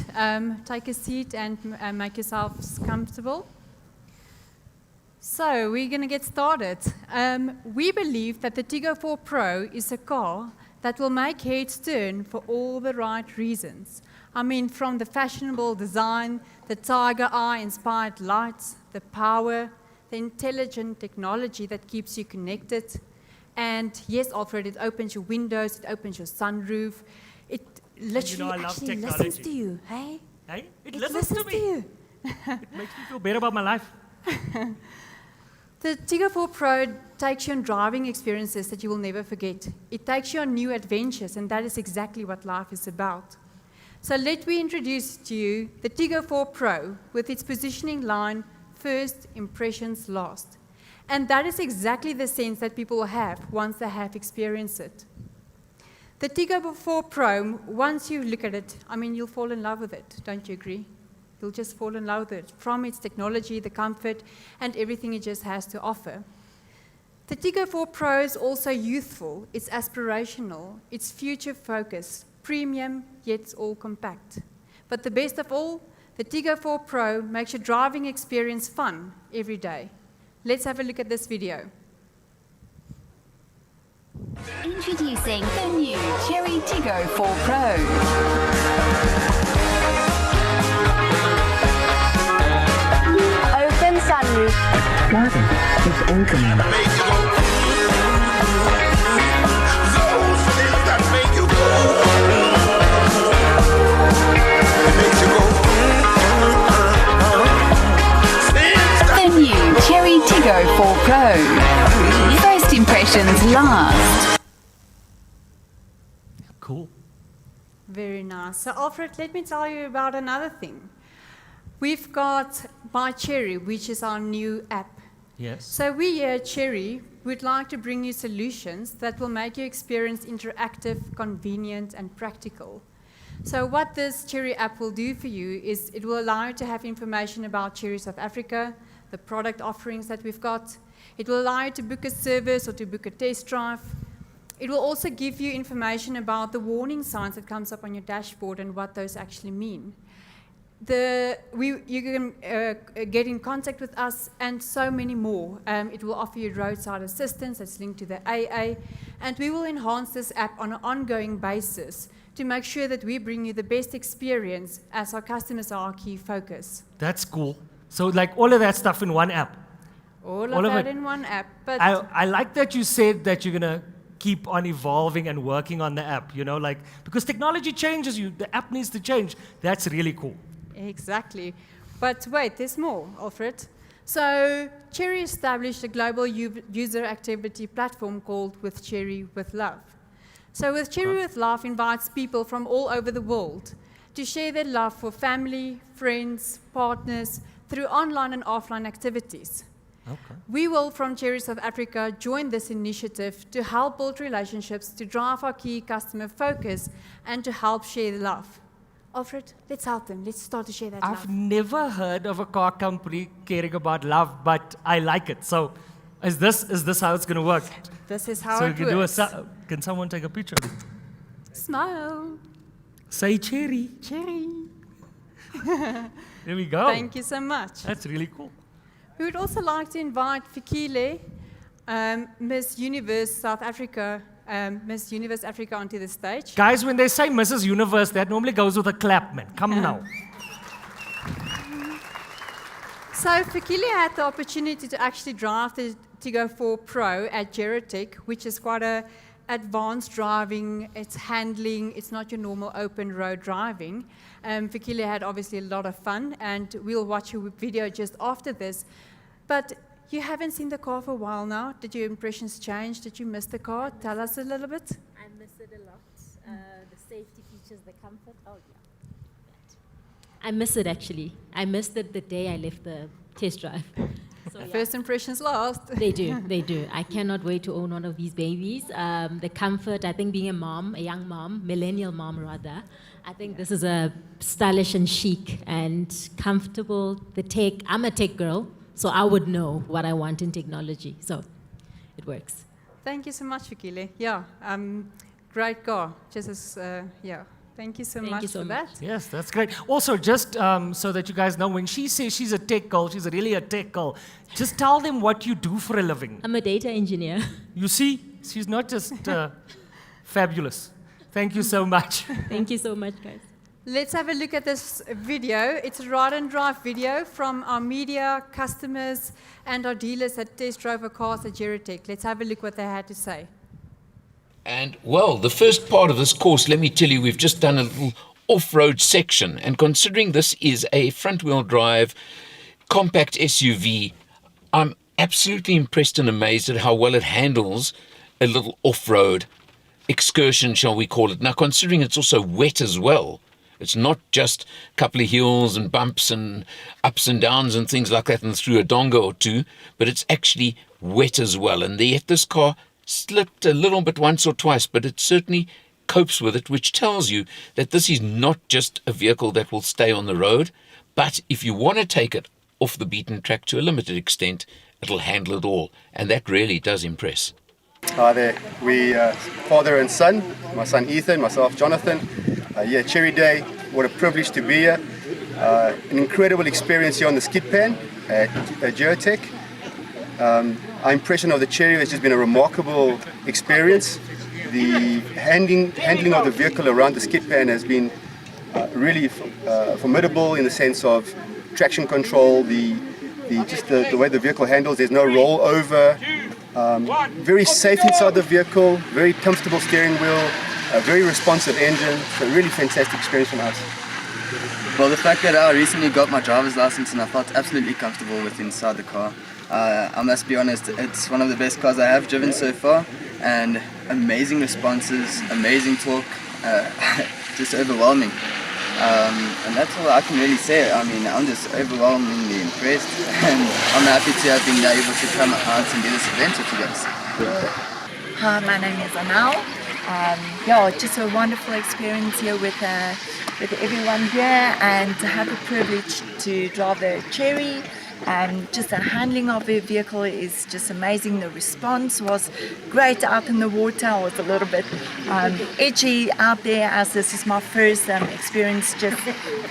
Take a seat and make yourselves comfortable. So we're going to get started. We believe that the Tiggo 4 Pro is a car that will make heads turn for all the right reasons. I mean, from the fashionable design, the tiger eye-inspired lights, the power, the intelligent technology that keeps you connected. And yes, Alfred, it opens your windows, it opens your sunroof. It literally I love actually technology. listens to you, hey? Hey? It listens listens to me. you. It makes me feel better about my life. The Tiggo 4 Pro takes you on driving experiences that you will never forget. It takes you on new adventures, and that is exactly what life is about. So let me introduce to you the Tiggo 4 Pro with its positioning line, first impressions last. And that is exactly the sense that people will have once they have experienced it. The Tiggo 4 Pro, once you look at it, I mean, you'll fall in love with it, don't you agree? You'll just fall in love with it, from its technology, the comfort, and everything it just has to offer. The Tiggo 4 Pro is also youthful, it's aspirational, it's future-focused, premium, yet it's all compact. But the best of all, the Tiggo 4 Pro makes your driving experience fun every day. Let's have a look at this video. Introducing the new Chery Tiggo 4 Pro. Open sunroof. Got it. It's opening. The new Chery Tiggo 4 Pro. First impressions last. Cool. Very nice. So Alfred, let me tell you about another thing. We've got My Chery, which is our new app. Yes. So we here at Chery would like to bring you solutions that will make your experience interactive, convenient, and practical. So what this Chery app will do for you is it will allow you to have information about Chery South Africa, the product offerings that we've got. It will allow you to book a service or to book a test drive. It will also give you information about the warning signs that comes up on your dashboard and what those actually mean. You can get in contact with us and so many more. It will offer you roadside assistance that's linked to the AA, and we will enhance this app on an ongoing basis to make sure that we bring you the best experience, as our customers are our key focus. That's cool. So like all of that stuff in one app. All All of of that it. in one app. But I like that you said that you're going to keep on evolving and working on the app, you know, like, because technology changes you, the app needs to change. That's really cool. Exactly. But wait, there's more, Alfred. So Chery established a global user activity platform called With Chery With Love. So With Chery With Love invites people from all over the world to share their love for family, friends, partners through online and offline activities. Okay. We will, from Chery South Africa, join this initiative to help build relationships, to drive our key customer focus, and to help share the love. Alfred, let's help them. Let's start to share that I've love. never heard of a car company caring about love, but I like it. So is this how it's going to work? This is how So it you can works. can someone take a picture? Smile. Say Chery. Chery. There we go. Thank you so much. That's really cool. We would also like to invite Fikile, Miss Universe South Africa, Miss Universe Africa onto the stage. Guys, when they say Mrs. Universe, that normally goes with a clap, man. Come now. So Fikile had the opportunity to actually drive the Tiggo 4 Pro at Gerotech, which is quite a advanced driving, it's handling, it's not your normal open road driving. Fikile had obviously a lot of fun, and we'll watch your video just after this. But you haven't seen the car for a while now. Did your impressions change? Did you miss the car? Tell us a little bit. I miss it a lot. The safety features, the comfort. Oh, yeah. I miss it actually. I missed it the day I left the test drive. So, yeah. First impressions last. They do. I cannot wait to own one of these babies. The comfort, I think being a mom, a young mom, millennial mom rather, I think this is a stylish and chic and comfortable. The tech, I'm a tech girl, so I would know what I want in technology. So it works. Thank you so much, Fikile. Yeah, great car. Just as, yeah. Thank you so much for that. Yes, that's great. Also, just so that you guys know, when she says she's a tech girl, she's really a tech girl. Just tell them what you do for a living. I'm a data engineer. You see, she's not just fabulous. Thank you so much. Thank you so much, guys. Let's have a look at this video. It's a ride and drive video from our media, customers, and our dealers that test drove our cars at Gerotech. Let's have a look what they had to say. And, well, the first part of this course, let me tell you, we've just done a little off-road section. And considering this is a front-wheel drive compact SUV, I'm absolutely impressed and amazed at how well it handles a little off-road excursion, shall we call it. Now, considering it's also wet as well, it's not just a couple of hills and bumps and ups and downs and things like that and through a donga or two, but it's actually wet as well. And yet this car slipped a little bit once or twice, but it certainly copes with it, which tells you that this is not just a vehicle that will stay on the road, but if you want to take it off the beaten track to a limited extent, it'll handle it all, and that really does impress. Hi there, we father and son, my son Ethan, myself Jonathan. Yeah, Chery Day, what a privilege to be here. An incredible experience here on the skid pan at Gerotech. Our impression of the Chery has just been a remarkable experience. The handling of the vehicle around the skid pan has been really formidable in the sense of traction control, the way the vehicle handles. There's no rollover. Very safe inside the vehicle, very comfortable steering wheel, a very responsive engine. So really fantastic experience from us. Well, the fact that I recently got my driver's license and I felt absolutely comfortable with inside the car. I must be honest, it's one of the best cars I have driven so far, and amazing responses, amazing torque, just overwhelming. And that's all I can really say. I mean, I'm just overwhelmingly impressed, and I'm happy to have been able to come out and do this event with you guys. Hi, my name is Anal. Yeah, just a wonderful experience here with everyone here, and to have the privilege to drive the Chery Just the handling of the vehicle is just amazing. The response was great out in the water. I was a little bit edgy out there, as this is my first experience just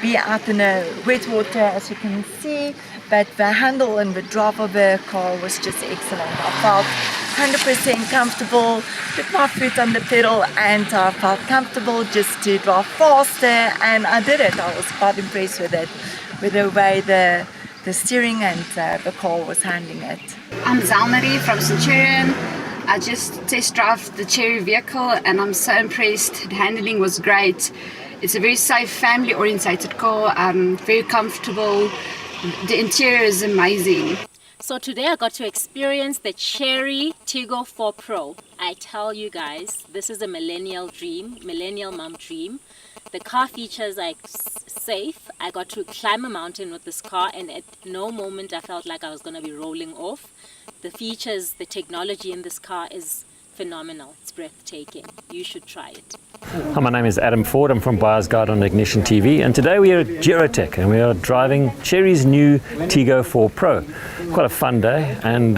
be out in the wet water, as you can see. But the handle and the drive of the car was just excellent. I felt 100% comfortable, put my foot on the pedal, and I felt comfortable just to drive faster, and I did it. I was quite impressed with it, with the way the steering and the car was handling it. I'm Zalmarie from Centurion. I just test drove the Chery vehicle and I'm so impressed. The handling was great. It's a very safe, family orientated car, very comfortable. The interior is amazing. So today I got to experience the Chery Tiggo 4 Pro. I tell you guys, this is a millennial dream, millennial mom dream. The car features are safe. I got to climb a mountain with this car and at no moment I felt like I was going to be rolling off. The features, the technology in this car is phenomenal. It's breathtaking. You should try it. Hi, my name is Adam Ford. I'm from Buyer's Guide on Ignition TV, and today we are at Gerotech and we are driving Chery's new Tiggo 4 Pro. Quite a fun day and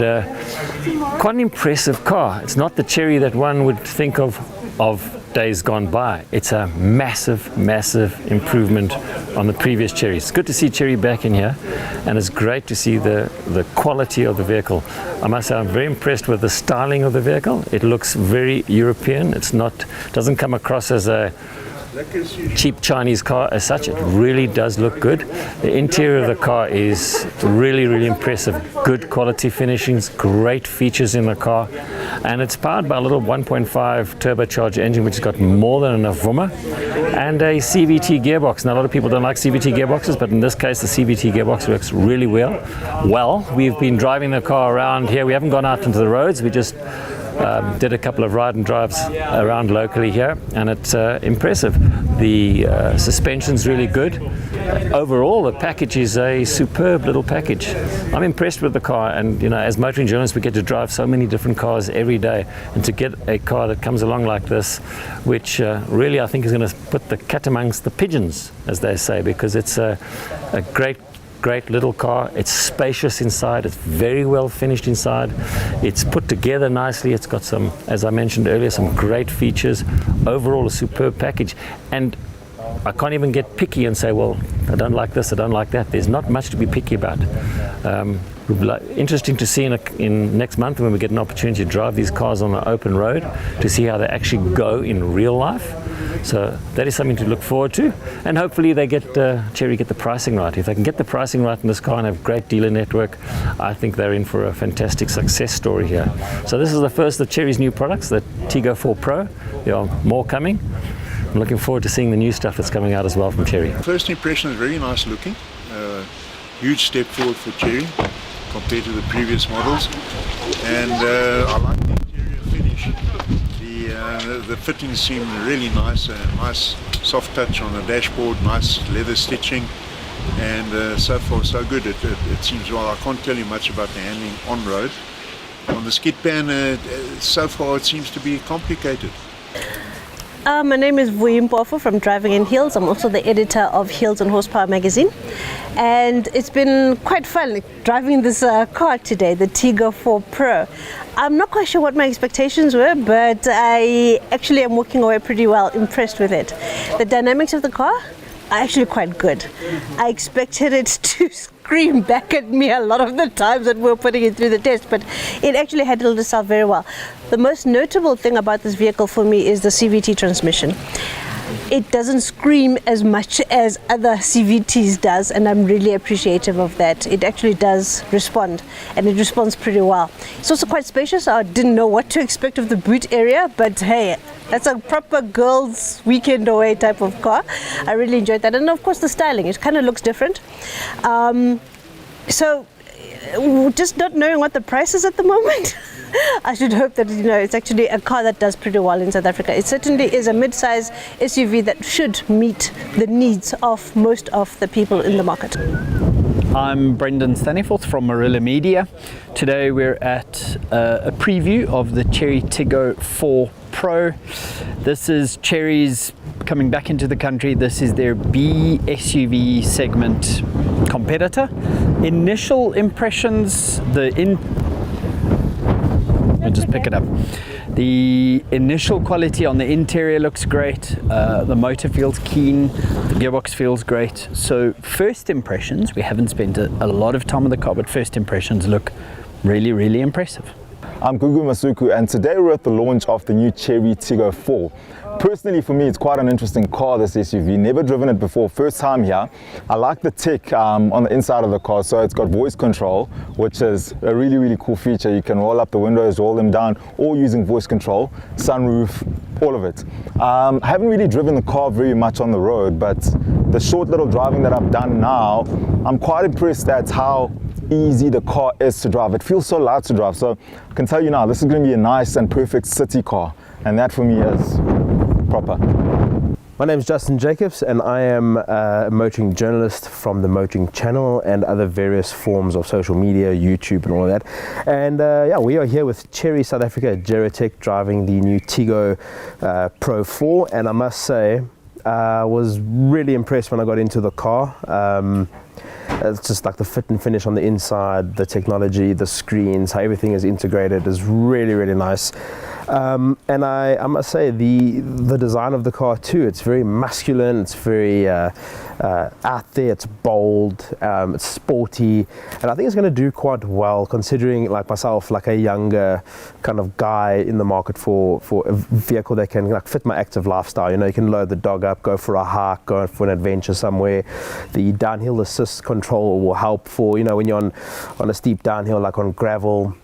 quite an impressive car. It's not the Chery that one would think of days gone by. It's a massive, massive improvement on the previous Chery. It's good to see Chery back in here, and it's great to see the quality of the vehicle. I must say I'm very impressed with the styling of the vehicle. It looks very European. Doesn't come across as a cheap Chinese car as such. It really does look good. The interior of the car is really, really impressive. Good quality finishings, great features in the car, and it's powered by a little 1.5 turbocharged engine which has got more than enough VUMA and a CVT gearbox. Now a lot of people don't like CVT gearboxes, but in this case the CVT gearbox works really well. We've been driving the car around here. We haven't gone out into the roads. We just did a couple of ride and drives around locally here, and it's impressive. The suspension's really good. Overall, the package is a superb little package. I'm impressed with the car, and as motoring journalists we get to drive so many different cars every day, and to get a car that comes along like this, which really I think is going to put the cat amongst the pigeons, as they say, because it's a great little car. It's spacious inside. It's very well finished inside. It's put together nicely. It's got some, as I mentioned earlier, some great features. Overall, a superb package. And I can't even get picky and say, well, I don't like this, I don't like that. There's not much to be picky about. Interesting to see in next month when we get an opportunity to drive these cars on the open road to see how they actually go in real life. So that is something to look forward to, and hopefully they Chery get the pricing right. If they can get the pricing right in this car and have a great dealer network, I think they're in for a fantastic success story here. So this is the first of Chery's new products, the Tiggo 4 Pro. There are more coming. I'm looking forward to seeing the new stuff that's coming out as well from Chery. First impression is very nice looking. Huge step forward for Chery compared to the previous models, and I like the interior finish. The fittings seem really nice. Nice soft touch on the dashboard, nice leather stitching, and so far so good. It seems well. I can't tell you much about the handling on road. On the skid pan, so far it seems to be complicated. My name is Vuyimpofo from Driving in Hills. I'm also the editor of Hills and Horsepower magazine, and it's been quite fun driving this car today, the Tiggo 4 Pro. I'm not quite sure what my expectations were, but I actually am walking away pretty well impressed with it. The dynamics of the car are actually quite good. I expected it to scream back at me a lot of the times that we were putting it through the test, but it actually handled itself very well. The most notable thing about this vehicle for me is the CVT transmission. It doesn't scream as much as other CVTs does, and I'm really appreciative of that. It actually does respond, and it responds pretty well. It's also quite spacious. I didn't know what to expect of the boot area, but hey, that's a proper girls' weekend away type of car. I really enjoyed that, and of course the styling. It kind of looks different. So just not knowing what the price is at the moment, I should hope that it's actually a car that does pretty well in South Africa. It certainly is a mid-size SUV that should meet the needs of most of the people in the market. I'm Brendan Staniforth from Marilla Media. Today we're at a preview of the Chery Tiggo 4 Pro. This is Chery's coming back into the country. This is their B SUV segment competitor. Initial impressions, let me just pick it up. The initial quality on the interior looks great. The motor feels keen. The gearbox feels great. So first impressions, we haven't spent a lot of time on the car, but first impressions look really, really impressive. I'm Gugu Masuku, and today we're at the launch of the new Chery Tiggo 4. Personally, for me, it's quite an interesting car, this SUV. Never driven it before, first time here. I like the tech on the inside of the car. So it's got voice control, which is a really, really cool feature. You can roll up the windows, roll them down, all using voice control, sunroof, all of it. I haven't really driven the car very much on the road, but the short little driving that I've done now, I'm quite impressed at how easy the car is to drive. It feels so light to drive. So I can tell you now, this is going to be a nice and perfect city car, and that for me is proper. My name is Justin Jacobs, and I am a motoring journalist from the Motoring Channel and other various forms of social media, YouTube and all of that. And yeah, we are here with Chery South Africa at Gerotech, driving the new Tiggo Pro 4, and I must say I was really impressed when I got into the car. It's just like the fit and finish on the inside, the technology, the screens, how everything is integrated is really, really nice. And I must say the design of the car too, it's very masculine, it's very out there, it's bold, it's sporty, and I think it's going to do quite well considering, like myself, like a younger kind of guy in the market for a vehicle that can like fit my active lifestyle. You know, you can load the dog up, go for a hike, go for an adventure somewhere. The downhill assist control will help for, you know, when you're on a steep downhill, like on gravel.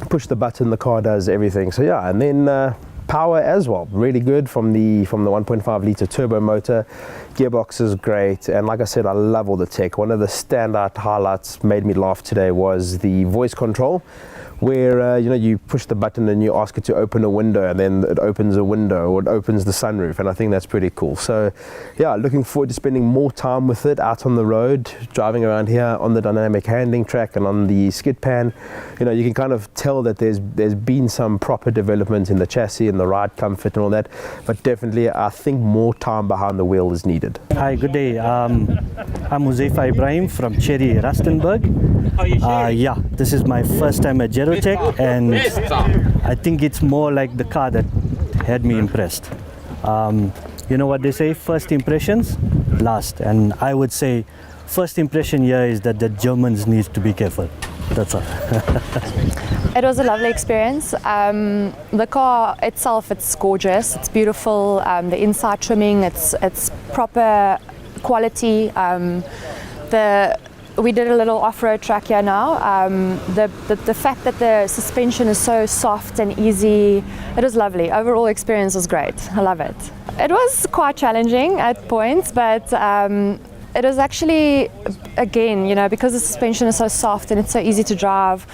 Push the button, the car does everything. So yeah, and then power as well, really good from the 1.5 litre turbo motor. Gearbox is great, and like I said, I love all the tech. One of the standout highlights, made me laugh today, was the voice control, where you know, you push the button and you ask it to open a window, and then it opens a window or it opens the sunroof, and I think that's pretty cool. So yeah, looking forward to spending more time with it out on the road, driving around here on the dynamic handling track and on the skid pan. You know, you can kind of tell that there's been some proper development in the chassis and the ride comfort and all that, but definitely I think more time behind the wheel is needed. Hi, good day. I'm Huzaifa Ibrahim from Chery Rustenburg. Yeah, this is my first time at Gerotech, and I think it's more like the car that had me impressed. You know what they say, first impressions last, and I would say first impression here is that the Germans need to be careful. That's all. It was a lovely experience. The car itself, it's gorgeous, it's beautiful. The inside trimming, it's proper quality. We did a little off-road track here now. The fact that the suspension is so soft and easy, it was lovely. Overall experience was great. I love it. It was quite challenging at points, but it was actually, again, you know, because the suspension is so soft and it's so easy to drive,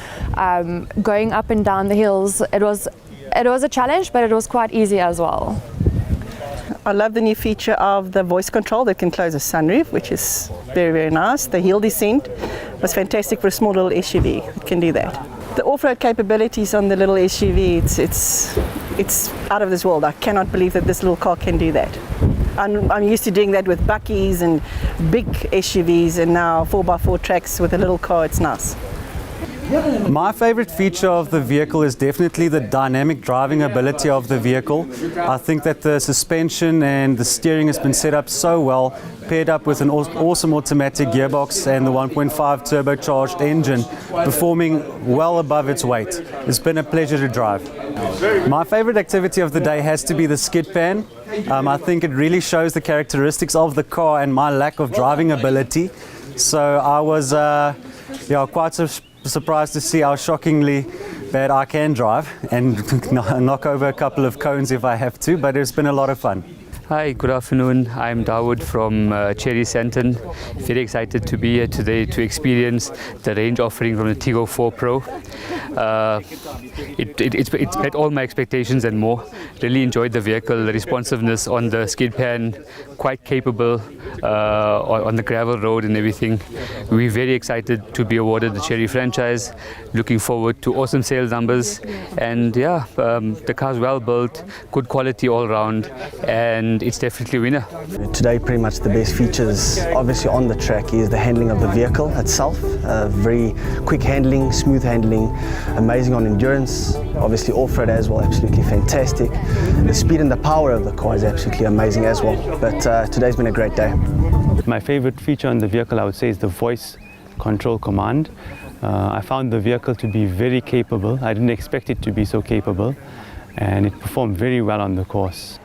going up and down the hills, it was a challenge, but it was quite easy as well. I love the new feature of the voice control that can close a sunroof, which is very, very nice. The hill descent was fantastic for a small little SUV. It can do that. The off-road capabilities on the little SUV, it's out of this world. I cannot believe that this little car can do that. I'm used to doing that with buckies and big SUVs, and now 4x4 tracks with a little car, it's nice. My favorite feature of the vehicle is definitely the dynamic driving ability of the vehicle. I think that the suspension and the steering has been set up so well, paired up with an awesome automatic gearbox and the 1.5 turbocharged engine performing well above its weight. It's been a pleasure to drive. My favorite activity of the day has to be the skid pan. I think it really shows the characteristics of the car and my lack of driving ability. So I was quite surprised to see how shockingly bad I can drive and knock over a couple of cones if I have to, but it's been a lot of fun. Hi, good afternoon. I'm Dawood from Chery Santon. Very excited to be here today to experience the range offering from the Tiggo 4 Pro. It's met all my expectations and more. Really enjoyed the vehicle, the responsiveness on the skid pan, quite capable on the gravel road and everything. We're very excited to be awarded the Chery franchise. Looking forward to awesome sales numbers, and yeah, the car's well built, good quality all around, and and it's definitely a winner. Today, pretty much the best features, obviously on the track, is the handling of the vehicle itself. Very quick handling, smooth handling, amazing on endurance. Obviously off-road as well, absolutely fantastic. The speed and the power of the car is absolutely amazing as well. But today's been a great day. My favorite feature on the vehicle, I would say, is the voice control command. I found the vehicle to be very capable. I didn't expect it to be so capable, and it performed very well on the course.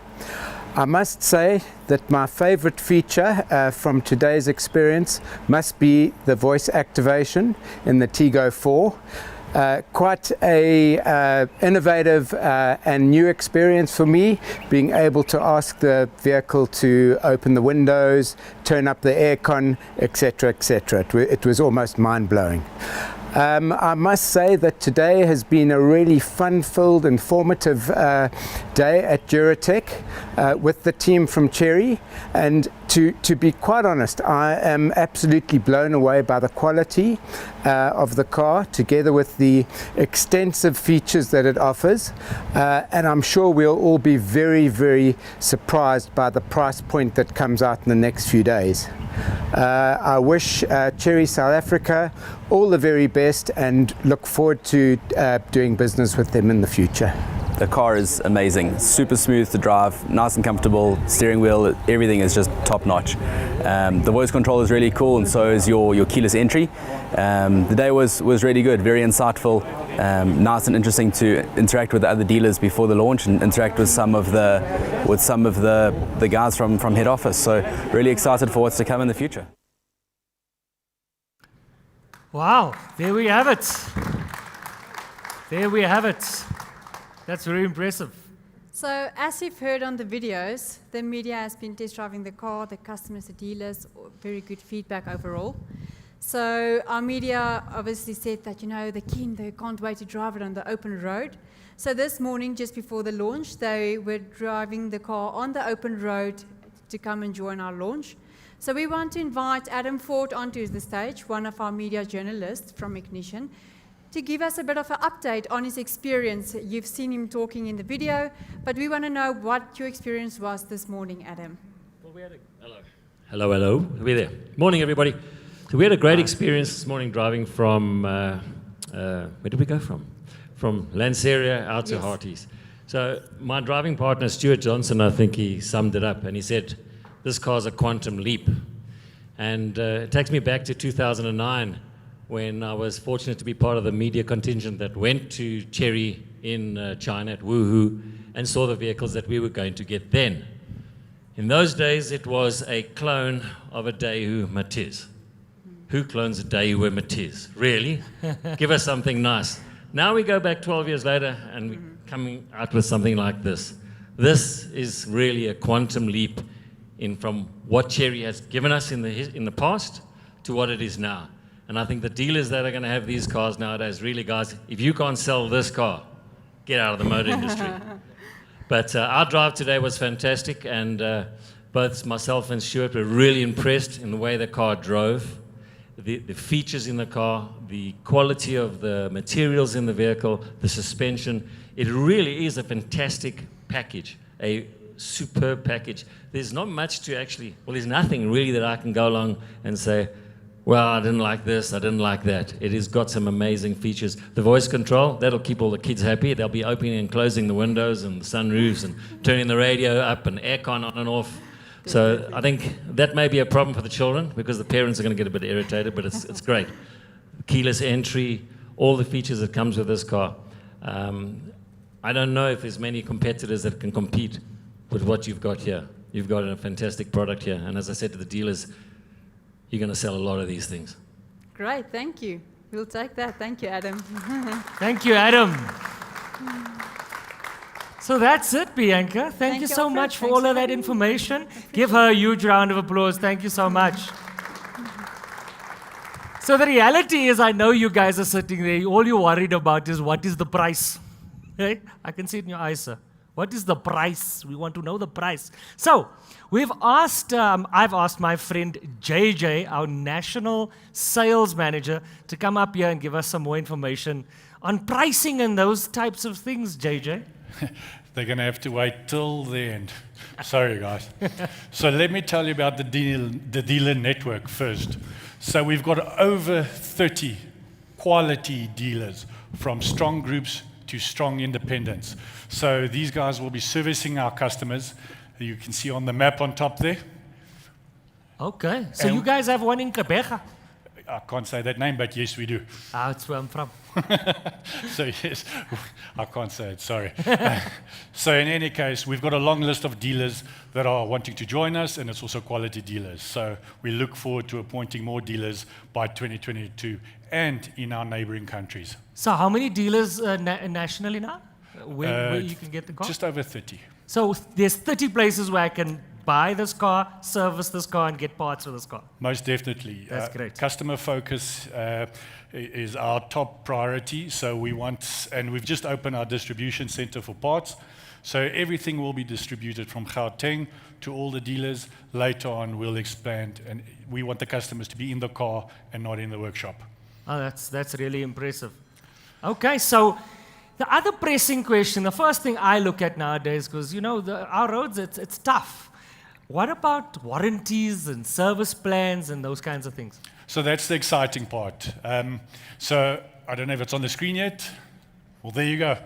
I must say that my favorite feature from today's experience must be the voice activation in the Tiggo 4. Quite a innovative and new experience for me, being able to ask the vehicle to open the windows, turn up the aircon, etc., etc. It was almost mind-blowing. I must say that today has been a really fun-filled, informative day at Duratec with the team from Chery, and to be quite honest, I am absolutely blown away by the quality of the car, together with the extensive features that it offers, and I'm sure we'll all be very, very surprised by the price point that comes out in the next few days. I wish Chery South Africa all the very best and look forward to doing business with them in the future. The car is amazing, super smooth to drive, nice and comfortable, steering wheel, everything is just top notch. The voice control is really cool, and so is your keyless entry. The day was really good, very insightful, nice and interesting to interact with the other dealers before the launch and interact with some of the guys from head office. So really excited for what's to come in the future. Wow, there we have it. There we have it. That's very impressive. So, as you've heard on the videos, the media has been test driving the car, the customers, the dealers, very good feedback overall. So, our media obviously said that, they can't wait to drive it on the open road. So, this morning, just before the launch, they were driving the car on the open road to come and join our launch. So, we want to invite Adam Ford onto the stage, one of our media journalists from Ignition, to give us a bit of an update on his experience. You've seen him talking in the video, but we want to know what your experience was this morning, Adam. Hello. Hello. We're there. Morning, everybody. So we had a great experience this morning driving from, where did we go from? From Lanseria out to Harties. So my driving partner, Stuart Johnson, I think he summed it up, and he said, this car's a quantum leap. And it takes me back to 2009, when I was fortunate to be part of the media contingent that went to Chery in China at Wuhu and saw the vehicles that we were going to get then. In those days, it was a clone of a Daewoo Matiz. Who clones a Daewoo Matiz? Really? Give us something nice. Now we go back 12 years later and we're coming out with something like this. This is really a quantum leap from what Chery has given us in the past to what it is now. And I think the dealers that are going to have these cars nowadays, really, guys, if you can't sell this car, get out of the motor industry. But our drive today was fantastic, and both myself and Stuart were really impressed in the way the car drove, the features in the car, the quality of the materials in the vehicle, the suspension. It really is a fantastic package, a superb package. There's not much to there's nothing really that I can go along and say, well, I didn't like this, I didn't like that. It has got some amazing features. The voice control, that'll keep all the kids happy. They'll be opening and closing the windows and the sunroofs and turning the radio up and aircon on and off. So I think that may be a problem for the children because the parents are going to get a bit irritated, but it's great. Keyless entry, all the features that comes with this car. I don't know if there's many competitors that can compete with what you've got here. You've got a fantastic product here. And as I said to the dealers, you're going to sell a lot of these things. Great, thank you. We'll take that. Thank you, Adam. Thank you, Adam. So that's it, Bianca. Thank you so much for all of that information. Give her a huge round of applause. Thank you so much. So the reality is, I know you guys are sitting there. All you're worried about is what is the price. Hey? I can see it in your eyes, sir. What is the price? We want to know the price. So I've asked my friend JJ, our national sales manager, to come up here and give us some more information on pricing and those types of things, JJ. They're going to have to wait till the end. Sorry, guys. So let me tell you about the dealer network first. So we've got over 30 quality dealers, from strong groups to strong independents. So these guys will be servicing our customers. You can see on the map on top there. Okay, so And you guys have one in Quebec? I can't say that name, but yes, we do. That's where I'm from. So yes, I can't say it, sorry. So in any case, we've got a long list of dealers that are wanting to join us, and it's also quality dealers. So we look forward to appointing more dealers by 2022 and in our neighboring countries. So how many dealers nationally now? Where you can get the car? Just over 30. So there's 30 places where I can buy this car, service this car, and get parts for this car. Most definitely. That's great. Customer focus is our top priority. So we want, and we've just opened our distribution center for parts. So everything will be distributed from Gauteng to all the dealers. Later on, we'll expand, and we want the customers to be in the car and not in the workshop. Oh, that's really impressive. Okay, so the other pressing question, the first thing I look at nowadays, because you know our roads, it's tough. What about warranties and service plans and those kinds of things? So that's the exciting part. So I don't know if it's on the screen yet. Well, there you go.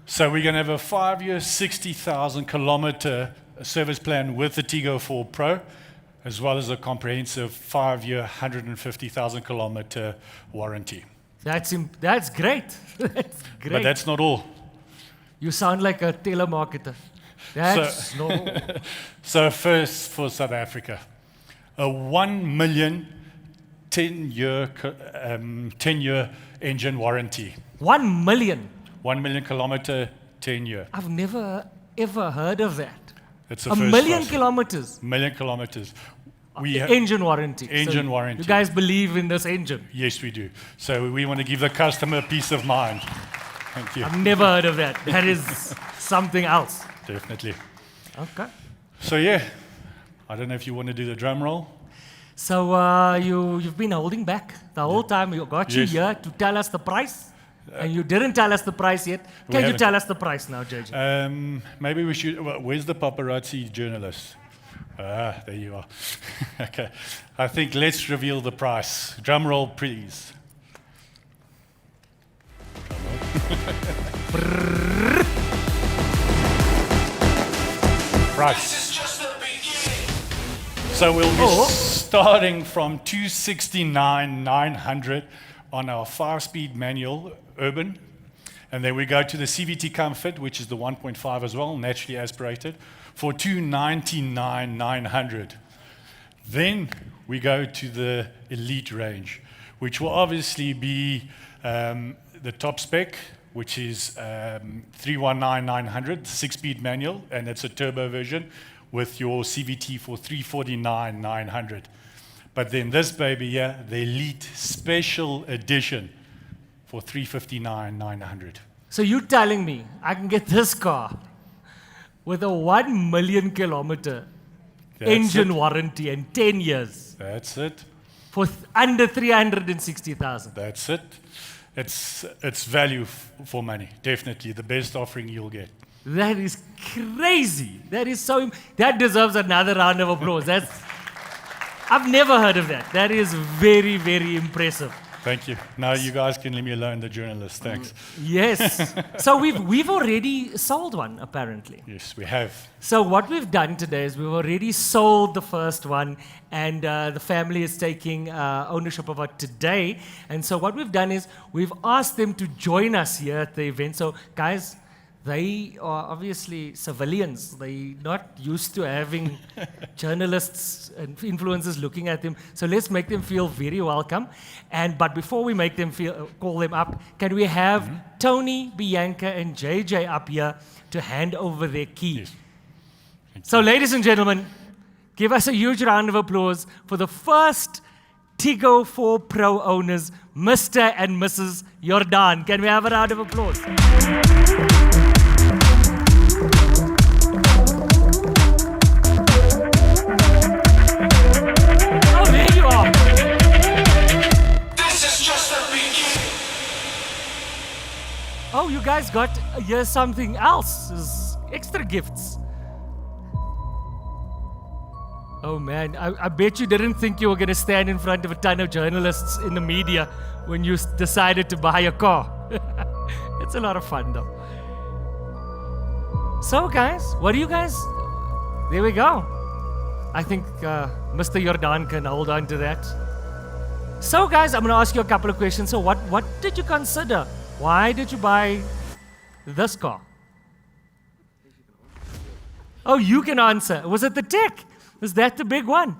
So we're going to have a 5-year, 60,000 kilometer service plan with the Tiggo 4 Pro, as well as a comprehensive 5-year, 150,000 kilometer warranty. That's great. That's great. But that's not all. You sound like a telemarketer. That's not all. So first for South Africa, a 1 million 10-year engine warranty. 1 million? 1 million kilometer, 10-year. I've never ever heard of that. It's the a first million class. kilometers? Million kilometers. Engine warranty. Engine So warranty. You guys believe in this engine? Yes, we do. So we want to give the customer peace of mind. Thank you. I've never heard of that. That is something else. Definitely. Okay. So yeah, I don't know if you want to do the drum roll. So you've been holding back the whole time. We got you Yes. here to tell us the price, and you didn't tell us the price yet. We Can you haven't. tell us the price now, JJ? Maybe we should. Well, where's the paparazzi journalist? Ah, there you are. Okay. I think let's reveal the price. Drum roll, please. Price. So we'll be starting from 269,900 on our 5-speed manual urban, and then we go to the CVT Comfort, which is the 1.5 as well, naturally aspirated, for 299,900. Then we go to the Elite range, which will obviously be the top spec, which is 319,900, 6-speed manual, and it's a turbo version with your CVT for 349,900. But then this baby here, the Elite Special Edition for 359,900. So you're telling me I can get this car with a 1 million kilometer That's engine it. warranty and 10 years That's it. for under 360,000. That's it. It's value for money. Definitely the best offering you'll get. That is crazy. That is so. That deserves another round of applause. I've never heard of that. That is very, very impressive. Thank you. Now you guys can leave me alone, the journalists. Thanks. Yes. So we've already sold one, apparently. Yes, we have. So what we've done today is we've already sold the first one, and the family is taking ownership of it today. And so what we've done is we've asked them to join us here at the event. So guys, they are obviously civilians. They're not used to having journalists and influencers looking at them. So let's make them feel very welcome. But before we make them call them up, can we have Tony, Bianca, and JJ up here to hand over their key? Yes. So ladies and gentlemen, give us a huge round of applause for the first Tiggo 4 Pro owners, Mr. and Mrs. Jordan. Can we have a round of applause? Oh, there you are. Oh, you guys got here's something else. There's extra gifts. Oh man, I bet you didn't think you were going to stand in front of a ton of journalists in the media when you decided to buy a car. It's a lot of fun though. So guys, what do you guys? There we go. I think Mr. Jordan can hold on to that. So guys, I'm going to ask you a couple of questions. So what did you consider? Why did you buy this car? Oh, you can answer. Was it the tech? Was that the big one?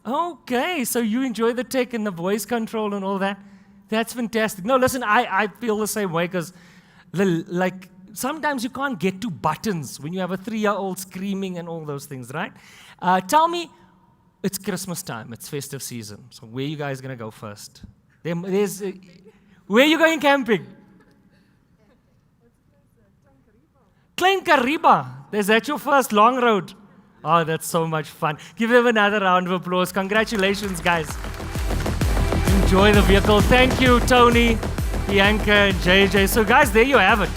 Okay, so you enjoy the tech and the voice control and all that. That's fantastic. No, listen, I feel the same way because like sometimes you can't get to buttons when you have a 3-year-old screaming and all those things, right? Tell me, it's Christmas time, it's festive season. So where are you guys going to go first? Where are you going camping? Klein Kariba. Is that your first long road? Oh, that's so much fun. Give them another round of applause. Congratulations, guys. Enjoy the vehicle. Thank you, Tony, Bianca, and JJ. So, guys, there you have it.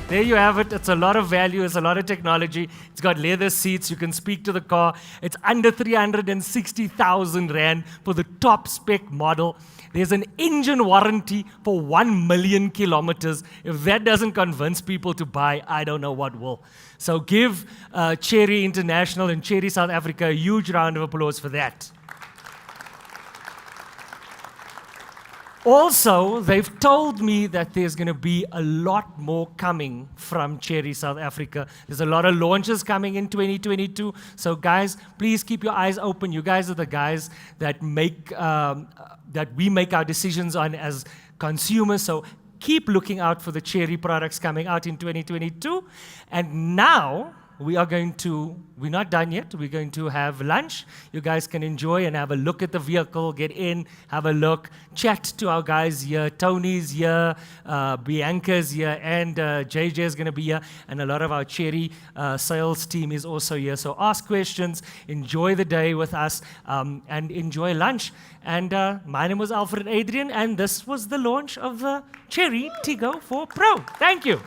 There you have it. It's a lot of value. It's a lot of technology. It's got leather seats. You can speak to the car. It's under 360,000 Rand for the top spec model. There's an engine warranty for 1 million kilometers. If that doesn't convince people to buy, I don't know what will. So give Chery International and Chery South Africa a huge round of applause for that. Also, they've told me that there's going to be a lot more coming from Chery South Africa. There's a lot of launches coming in 2022. So guys, please keep your eyes open. You guys are the guys that we make our decisions on as consumers. So keep looking out for the Chery products coming out in 2022. And now we're not done yet. We're going to have lunch. You guys can enjoy and have a look at the vehicle, get in, have a look, chat to our guys here. Tony's here, Bianca's here, and JJ is going to be here. And a lot of our Chery sales team is also here. So ask questions, enjoy the day with us, and enjoy lunch. And my name was Alfred Adrian, and this was the launch of the Chery Tiggo 4 Pro. Thank you.